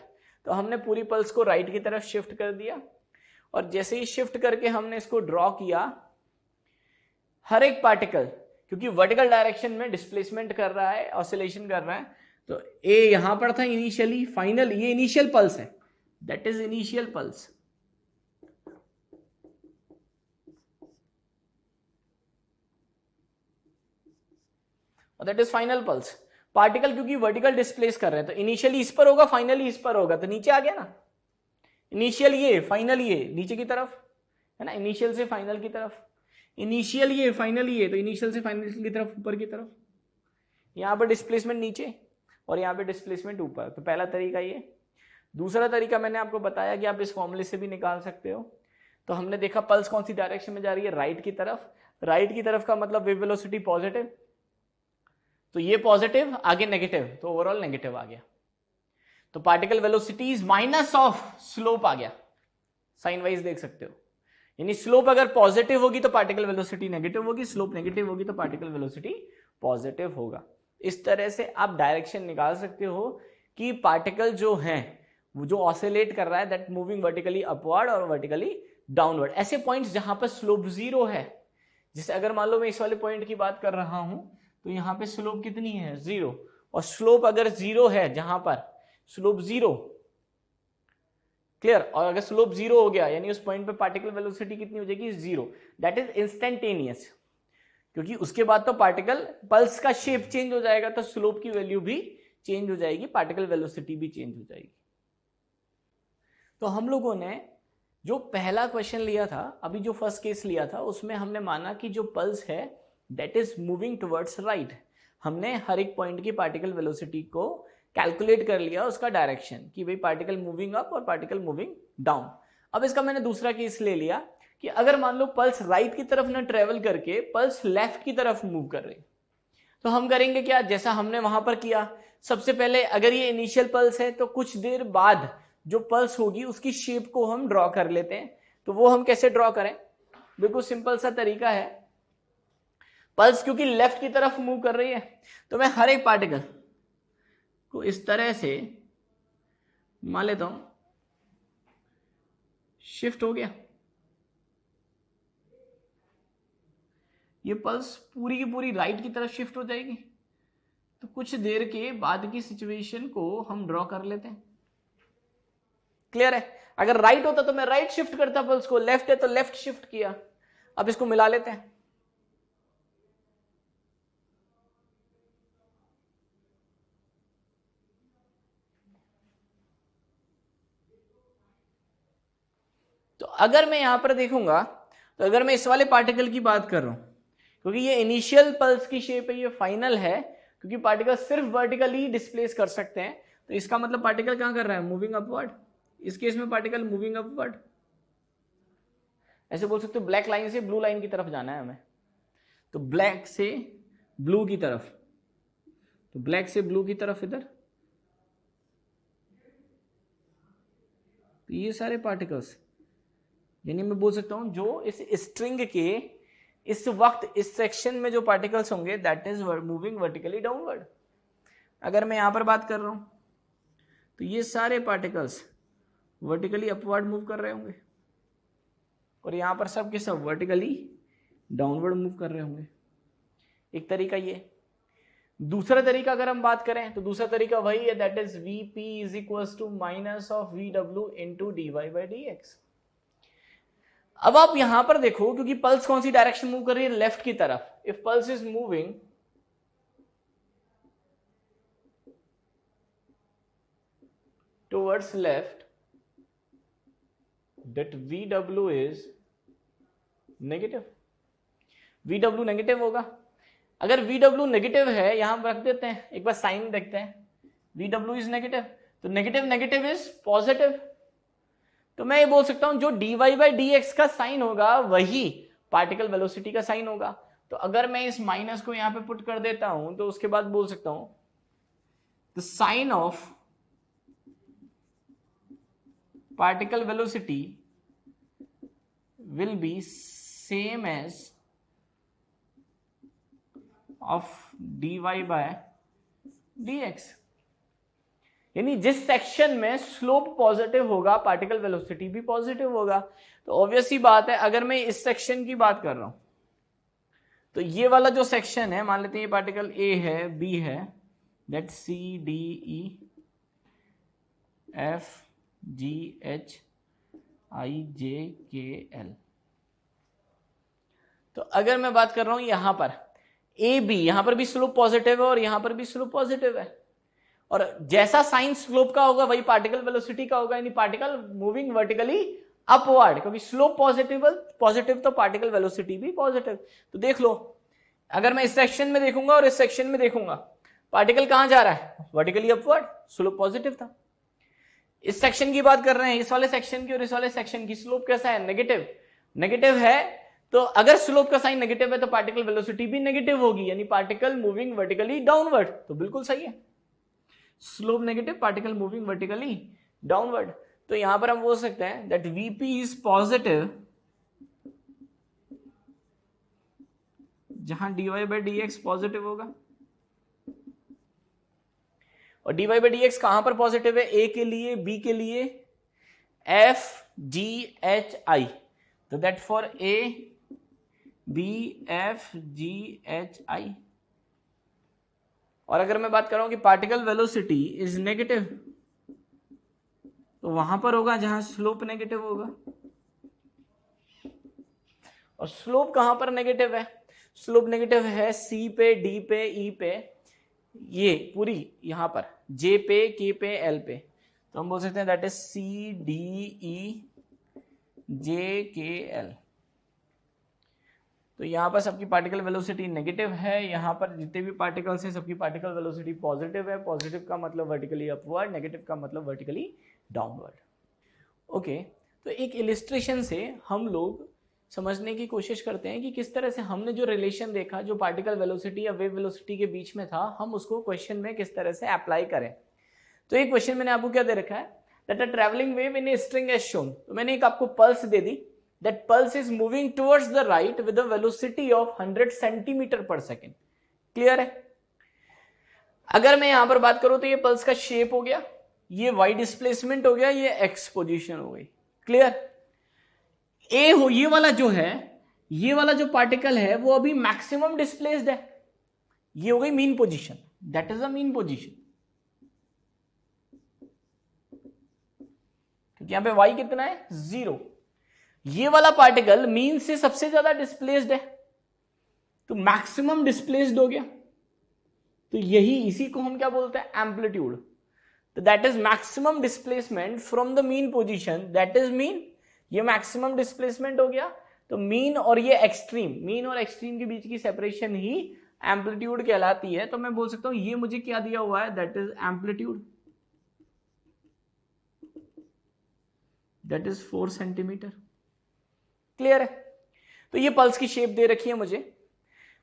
तो हमने पूरी पल्स को राइट की तरफ शिफ्ट कर दिया, और जैसे ही शिफ्ट करके हमने इसको ड्रॉ किया, हर एक पार्टिकल क्योंकि वर्टिकल डायरेक्शन में डिस्प्लेसमेंट कर रहा है, ऑसिलेशन कर रहा है, तो ए यहां पर था इनिशियली, फाइनल ये इनिशियल पल्स है, दैट इज इनिशियल पल्स। और that is final pulse. Particle क्योंकि वर्टिकल डिस्प्लेस कर रहे हैं तो इनिशियली इस पर होगा, फाइनली इस पर होगा, तो नीचे आ गया ना। इनिशियल ये, फाइनल ये, नीचे की तरफ है ना, इनिशियल से फाइनल की तरफ। इनिशियल ये, फाइनल ये, तो इनिशियल से फाइनल की तरफ, ऊपर की तरफ। यहां पर डिस्प्लेसमेंट नीचे और यहां पे डिस्प्लेसमेंट ऊपर। तो पहला तरीका ये। दूसरा तरीका मैंने आपको बताया कि आप इस फॉर्मूले से भी निकाल सकते हो। तो हमने देखा पल्स कौन सी डायरेक्शन में जा रही है, राइट की तरफ। राइट की तरफ का मतलब वेव वेलोसिटी पॉजिटिव, तो ये पॉजिटिव, आगे नेगेटिव, तो ओवरऑल नेगेटिव आ गया। तो particle velocity is minus of slope आ गया, साइन वाइज देख सकते हो। यानी स्लोप अगर पॉजिटिव होगी तो पार्टिकल वेलोसिटी नेगेटिव होगी, स्लोप नेगेटिव होगी तो पार्टिकल वेलोसिटी पॉजिटिव होगा। इस तरह से आप डायरेक्शन निकाल सकते हो कि पार्टिकल जो है वो जो ऑसिलेट कर रहा है दैट मूविंग वर्टिकली अपवर्ड और वर्टिकली डाउनवर्ड। ऐसे पॉइंट्स जहां पर स्लोप जीरो है, जैसे अगर मान लो मैं इस वाले पॉइंट की बात कर रहा हूं तो यहां पे स्लोप कितनी है, जीरो, और स्लोप अगर जीरो है जहां पर स्लोप जीरो, क्लियर, और अगर स्लोप जीरो हो गया यानी उस पॉइंट पे पार्टिकल वेलोसिटी कितनी हो जाएगी, जीरो, दैट इज इंस्टेंटेनियस, क्योंकि उसके बाद तो पार्टिकल पल्स का शेप चेंज हो जाएगा तो स्लोप की वैल्यू भी चेंज हो जाएगी, पार्टिकल वेलोसिटी भी चेंज हो जाएगी। तो हम लोगों ने जो पहला क्वेश्चन लिया था, अभी जो फर्स्ट केस लिया था, उसमें हमने माना कि जो पल्स है that is moving towards right. हमने हर एक पॉइंट की पार्टिकल वेलोसिटी को कैलकुलेट कर लिया, उसका डायरेक्शन कि भाई पार्टिकल मूविंग अप और पार्टिकल मूविंग डाउन। अब इसका मैंने दूसरा केस ले लिया कि अगर मान लो पल्स राइट की तरफ ना ट्रेवल करके पल्स लेफ्ट की तरफ मूव कर रही, तो हम करेंगे क्या, जैसा हमने वहां पर किया। सबसे पहले अगर ये इनिशियल पल्स है तो कुछ देर बाद जो पल्स होगी उसकी शेप को हम ड्रॉ कर लेते हैं। तो वो हम कैसे ड्रॉ करें, बिल्कुल सिंपल सा तरीका है। पल्स क्योंकि लेफ्ट की तरफ मूव कर रही है तो मैं हर एक पार्टिकल को इस तरह से मान लेता हूं शिफ्ट हो गया। ये पल्स पूरी की पूरी राइट की तरफ शिफ्ट हो जाएगी। तो कुछ देर के बाद की सिचुएशन को हम ड्रॉ कर लेते हैं, क्लियर है। अगर राइट होता तो मैं राइट शिफ्ट करता पल्स को, लेफ्ट है तो लेफ्ट शिफ्ट किया। अब इसको मिला लेते हैं। तो अगर मैं यहां पर देखूंगा तो अगर मैं इस वाले पार्टिकल की बात कर रहा हूं, क्योंकि ये इनिशियल पल्स की शेप है, ये फाइनल है, क्योंकि पार्टिकल सिर्फ वर्टिकली डिस्प्लेस कर सकते हैं, तो इसका मतलब पार्टिकल कहां कर रहा है, मूविंग अपवर्ड। इस केस में पार्टिकल मूविंग अपवर्ड, ऐसे बोल सकते हो ब्लैक लाइन से ब्लू लाइन की तरफ जाना है हमें, तो ब्लैक से ब्लू की तरफ, तो ब्लैक से ब्लू की तरफ इधर। तो ये सारे पार्टिकल्स, यानी मैं बोल सकता हूं जो इस स्ट्रिंग के इस वक्त इस सेक्शन में जो पार्टिकल्स होंगे that is moving vertically downward. अगर मैं यहां पर बात कर रहा हूं तो ये सारे पार्टिकल्स वर्टिकली अपवर्ड मूव कर रहे होंगे और यहां पर सब के सब वर्टिकली डाउनवर्ड मूव कर रहे होंगे। एक तरीका ये। दूसरा तरीका अगर हम बात करें तो दूसरा तरीका वही है, that is Vp is equals to minus of VW into dy/dx। अब आप यहां पर देखो, क्योंकि पल्स कौन सी डायरेक्शन मूव कर रही है, लेफ्ट की तरफ। If pulse is moving towards left, that VW is negative. VW negative होगा। अगर VW नेगेटिव है, यहां रख देते हैं, एक बार साइन देखते हैं, VW इज नेगेटिव, तो नेगेटिव नेगेटिव इज पॉजिटिव। तो मैं ये बोल सकता हूं जो dy/dx का साइन होगा वही पार्टिकल वेलोसिटी का साइन होगा। तो अगर मैं इस माइनस को यहां पे पुट कर देता हूं तो उसके बाद बोल सकता हूं the sign of particle velocity will be same as of dy/dx। यानी जिस सेक्शन में स्लोप पॉजिटिव होगा पार्टिकल वेलोसिटी भी पॉजिटिव होगा। तो ऑब्वियस ही बात है, अगर मैं इस सेक्शन की बात कर रहा हूं तो ये वाला जो सेक्शन है, मान लेते हैं ये पार्टिकल A है, B है, that C D E F G H I J K L। तो अगर मैं बात कर रहा हूं यहां पर ए बी, यहां पर भी स्लोप पॉजिटिव है और यहां पर भी स्लोप पॉजिटिव है, और जैसा साइन स्लोप का होगा वही पार्टिकल वेलोसिटी का होगा, यानी पार्टिकल मूविंग वर्टिकली अपवर्ड, क्योंकि स्लोप पॉजिटिव तो पार्टिकल वेलोसिटी भी पॉजिटिव। तो देख लो, अगर मैं इस सेक्शन में देखूंगा और इस सेक्शन में देखूंगा, पार्टिकल कहां जा रहा है, वर्टिकली अपवर्ड, स्लोप पॉजिटिव था। इस सेक्शन की बात कर रहे हैं, इस वाले सेक्शन की और इस वाले सेक्शन की, स्लोप कैसा है, नेगेटिव। नेगेटिव है तो अगर स्लोप का साइन नेगेटिव है तो पार्टिकल वेलोसिटी भी नेगेटिव होगी, यानी पार्टिकल मूविंग वर्टिकली डाउनवर्ड, तो बिल्कुल सही है, slope negative, particle moving vertically downward. तो यहां पर हम बोल सकते हैं दैट वीपी इज पॉजिटिव जहां dy by d x positive होगा, और dy बाई डी एक्स कहां पर पॉजिटिव है, ए के लिए, बी के लिए, एफ जी एच आई, तो that for A B F G H I. और अगर मैं बात कर रहा हूं कि पार्टिकल वेलोसिटी इज नेगेटिव, तो वहां पर होगा जहां स्लोप नेगेटिव होगा। और स्लोप कहां पर नेगेटिव है, स्लोप नेगेटिव है सी पे, डी पे, ई पे, ये पूरी यहां पर जे पे, के पे, एल पे, तो हम बोल सकते हैं that is C D E J K L. तो यहां पर सबकी पार्टिकल वेलोसिटी नेगेटिव है, यहां पर जितने भी पार्टिकल्स हैं सबकी पार्टिकल वेलोसिटी पॉजिटिव है, पॉजिटिव का मतलब वर्टिकली अपवर्ड, नेगेटिव का मतलब वर्टिकली डाउनवर्ड। ओके, तो एक इलिस्ट्रेशन से हम लोग समझने की कोशिश करते हैं कि किस तरह से हमने जो रिलेशन देखा जो पार्टिकल वेलोसिटी या वेव वेलोसिटी के बीच में था, हम उसको क्वेश्चन में किस तरह से अप्लाई करें। तो एक क्वेश्चन मैंने आपको क्या दे रखा है, that a travelling wave in a string as shown, तो मैंने एक आपको पल्स दे दी, that pulse is moving towards the right with a velocity of 100 centimetre per second. Clear है? अगर मैं यहां पर बात करूं तो ये पल्स का शेप हो गया, ये वाई डिस्प्लेसमेंट हो गया, ये एक्स पोजीशन हो गई। क्लियर? ए हो, ये वाला जो है, ये वाला जो पार्टिकल है वो अभी मैक्सिमम डिस्प्लेस्ड है, ये हो गई mean position, that is a mean position, क्योंकि यहां पे वाई कितना है 0। ये वाला पार्टिकल मीन से सबसे ज्यादा डिस्प्लेस्ड है, तो मैक्सिमम डिस्प्लेस्ड हो गया, तो यही इसी को हम क्या बोलते हैं, एम्पलीट्यूड। तो that is maximum displacement from the mean position, that is mean, ये मैक्सिमम डिस्प्लेसमेंट हो गया। तो मीन और ये एक्सट्रीम, मीन और एक्सट्रीम के बीच की सेपरेशन ही एम्पलीट्यूड कहलाती है। तो मैं बोल सकता हूं ये मुझे क्या दिया हुआ है, that is amplitude, that is 4 centimetre. Clear है? तो ये पल्स की शेप दे रखी है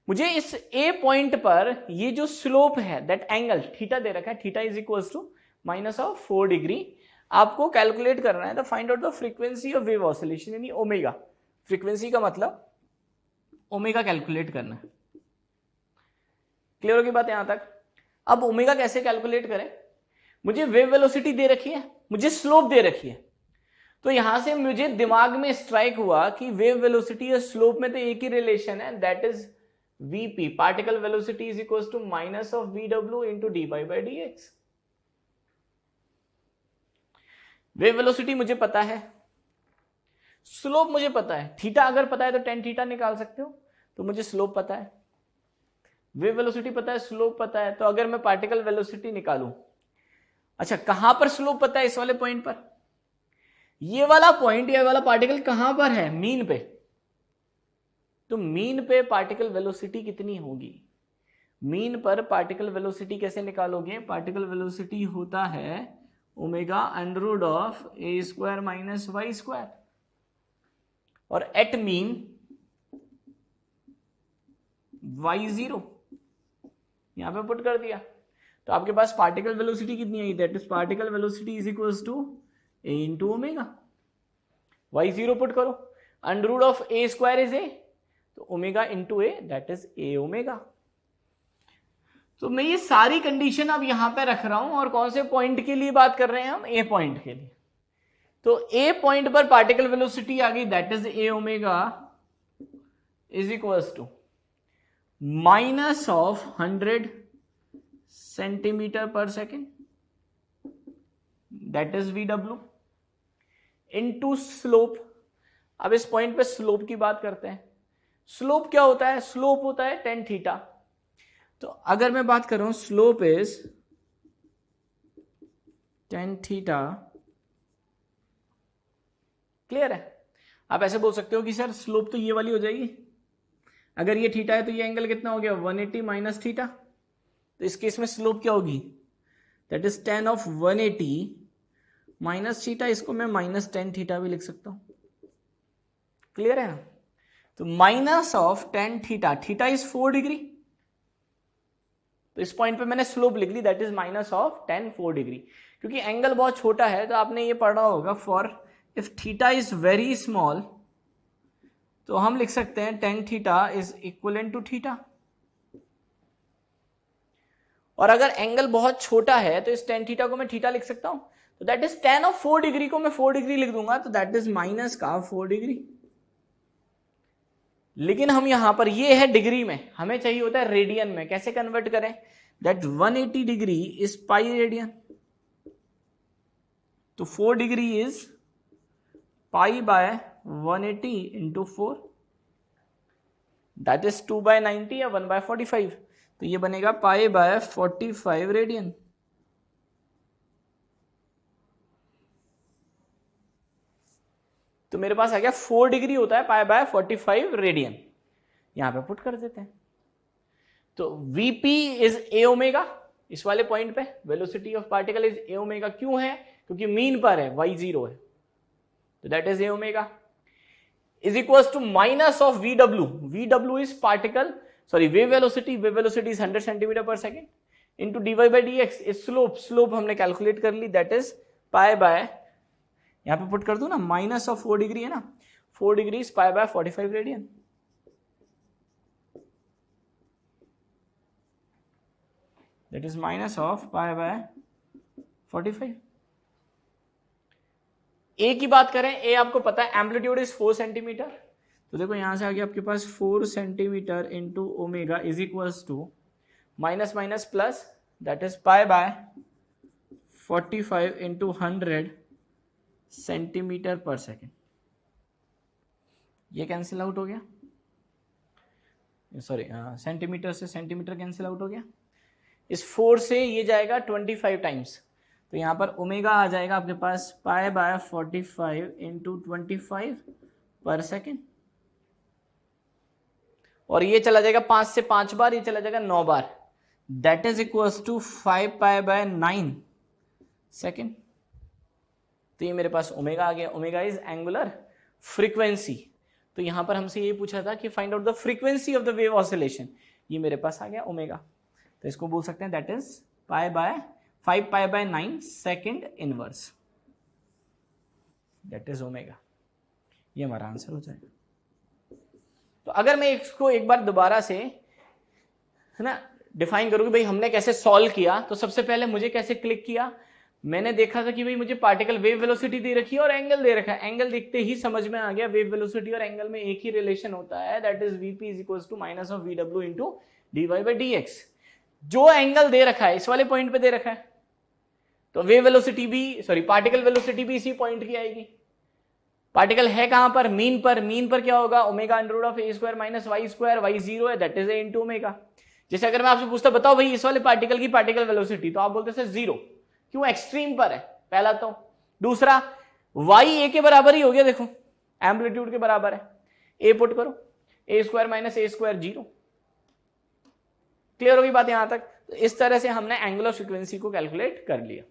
मुझे इस ए पॉइंट पर ये जो स्लोप है, दैट एंगल थीटा दे रखा है, theta is equals to -4 degree. आपको कैलकुलेट करना है, तो find out the frequency of wave oscillation, यानी ओमेगा, फ्रीक्वेंसी का मतलब ओमेगा कैलकुलेट करना है। क्लियर होगी बात यहां तक? अब ओमेगा कैसे कैलकुलेट करें, मुझे वेव वेलोसिटी दे रखी है, मुझे स्लोप दे रखी है, तो यहां से मुझे दिमाग में स्ट्राइक हुआ कि वेव वेलोसिटी और स्लोप में तो एक ही रिलेशन है, that is VP, particle velocity is equal to minus of VW into d by by d x. Wave velocity मुझे पता है, स्लोप मुझे पता है, थीटा अगर पता है तो टेन थीटा निकाल सकते हो, तो मुझे स्लोप पता है, वेव वेलोसिटी पता है, स्लोप पता है, तो अगर मैं पार्टिकल वेलोसिटी निकालूं, अच्छा कहां पर स्लोप पता है, इस वाले पॉइंट पर, ये वाला पॉइंट, ये वाला पार्टिकल कहां पर है, मीन पे, तो मीन पे पार्टिकल वेलोसिटी कितनी होगी, मीन पर पार्टिकल वेलोसिटी कैसे निकालोगे, पार्टिकल वेलोसिटी होता है omega under root of A square minus y square, और एट मीन y0 यहां पे पुट कर दिया, तो आपके पास पार्टिकल वेलोसिटी कितनी आई, that is particle velocity is equals to A into omega, y0 put करो, under root of A square is A, तो omega into A, that is A omega. तो मैं ये सारी कंडीशन अब यहां पे रख रहा हूं, और कौन से पॉइंट के लिए बात कर रहे हैं हम, ए पॉइंट के लिए। तो ए पॉइंट पर पार्टिकल वेलोसिटी आ गई, that is A omega is equals to minus of 100 centimetre per second, that is VW, into slope. अब इस पॉइंट पे स्लोप की बात करते हैं। स्लोप क्या होता है, स्लोप होता है टेन थीटा। तो अगर मैं बात करूं slope is tan theta, clear है? आप ऐसे बोल सकते हो कि सर स्लोप तो ये वाली हो जाएगी, अगर ये थीटा है तो ये एंगल कितना हो गया 180 माइनस थीटा, तो इस केस में स्लोप क्या होगी, that is tan of 180 minus theta, इसको मैं -10 थीटा भी लिख सकता हूं। क्लियर है? तो minus of tan theta, theta is 4 degree, तो इस पॉइंट पे मैंने स्लोप लिख ली, that is minus of tan 4 degree. क्योंकि एंगल बहुत छोटा है तो आपने ये पढ़ा होगा, for if theta is very small तो हम लिख सकते हैं tan theta is equivalent to theta. और अगर एंगल बहुत छोटा है तो इस टेन थीटा को मैं थीटा लिख सकता हूं, तो that is ten of 4 degree को मैं 4 डिग्री लिख दूंगा, तो दैट इज माइनस का 4 डिग्री। लेकिन हम यहां पर, ये है डिग्री में, हमें चाहिए होता है रेडियन में। कैसे कन्वर्ट करें? That 180 degree is pi radian, तो 4 degree is pi bye 180 into 4, that is 2/90 या 1/45, तो ये बनेगा पाई बाय 45 रेडियन। तो मेरे पास आ गया 4 डिग्री होता है पाई बाय 45 रेडियन, यहां पे पुट कर देते हैं। तो Vp इज ए ओमेगा, इस वाले पॉइंट पे velocity of particle is A omega. क्यों है? क्योंकि मीन पर है, y0 है, तो that is A omega is equal to minus of VW। VW is particle, sorry wave velocity, wave velocity is 100 centimetre per second into dy/dx is slope, slope हमने calculate कर ली, दैट इज पाई बाय, यहां पे put कर दू ना, minus of 4 degree है ना, 4 degree is pi by 45 radian. That is minus of pi by 45। ए की बात करें, ए आपको पता है एम्पलीट्यूड इज 4 सेंटीमीटर, तो देखो यहां से आगे आपके पास 4 centimetre into omega is equals to minus minus plus, that is pi by 45 into 100 centimetre per second. ये कैंसिल आउट हो गया, सॉरी सेंटीमीटर से सेंटीमीटर कैंसिल आउट हो गया। इस 4 से ये जाएगा 25 टाइम्स, तो यहां पर ओमेगा आ जाएगा आपके पास पाई बाय 45 इंटू 25 पर सेकेंड, और ये चला जाएगा 5 से 5 बार, ये चला जाएगा 9 बार, that is equals to 5 pi by 9 second. तो ये मेरे पास ओमेगा आ गया। ओमेगा इज एंगुलर फ्रीक्वेंसी, तो यहां पर हमसे ये पूछा था कि find out the frequency of the wave oscillation, ये मेरे पास आ गया ओमेगा, तो इसको बोल सकते हैं that is pi bye 5 pi by 9 second inverse, that is omega. ये हमारा आंसर हो जाएगा। तो अगर मैं इसको एक बार दोबारा से, है ना, डिफाइन करूँ कि भाई हमने कैसे सॉल्व किया, तो सबसे पहले मुझे कैसे क्लिक किया, मैंने देखा था कि भाई मुझे पार्टिकल वेव वेलोसिटी दे रखी है और एंगल दे रखा है। एंगल देखते ही समझ में आ गया वेव वेलोसिटी और एंगल में एक ही रिलेशन होता है, that is Vp is equal to minus of VW into dy/dx। जो एंगल दे रखा है इस वाले पॉइंट पे दे रखा है, तो वेव वेलोसिटी भी, सॉरी पार्टिकल वेलोसिटी भी इसी पॉइंट की आएगी। पार्टिकल है कहां पर? मीन पर। मीन पर क्या होगा? Omega under root of a square minus y square, y0 है, that is a into omega. जैसे अगर मैं आपसे पूछता बताओ भाई इस वाले पार्टिकल की पार्टिकल वेलोसिटी, तो आप बोलते सर 0, क्यों? एक्सट्रीम पर है, पहला तो। दूसरा, y a के बराबर ही हो गया, देखो एम्पलीट्यूड के बराबर है, a पुट करो, a square minus a square 0। Clear होगी बात यहां तक? तो इस तरह से हमने एंगुलर फ्रीक्वेंसी को कैलकुलेट कर लिया।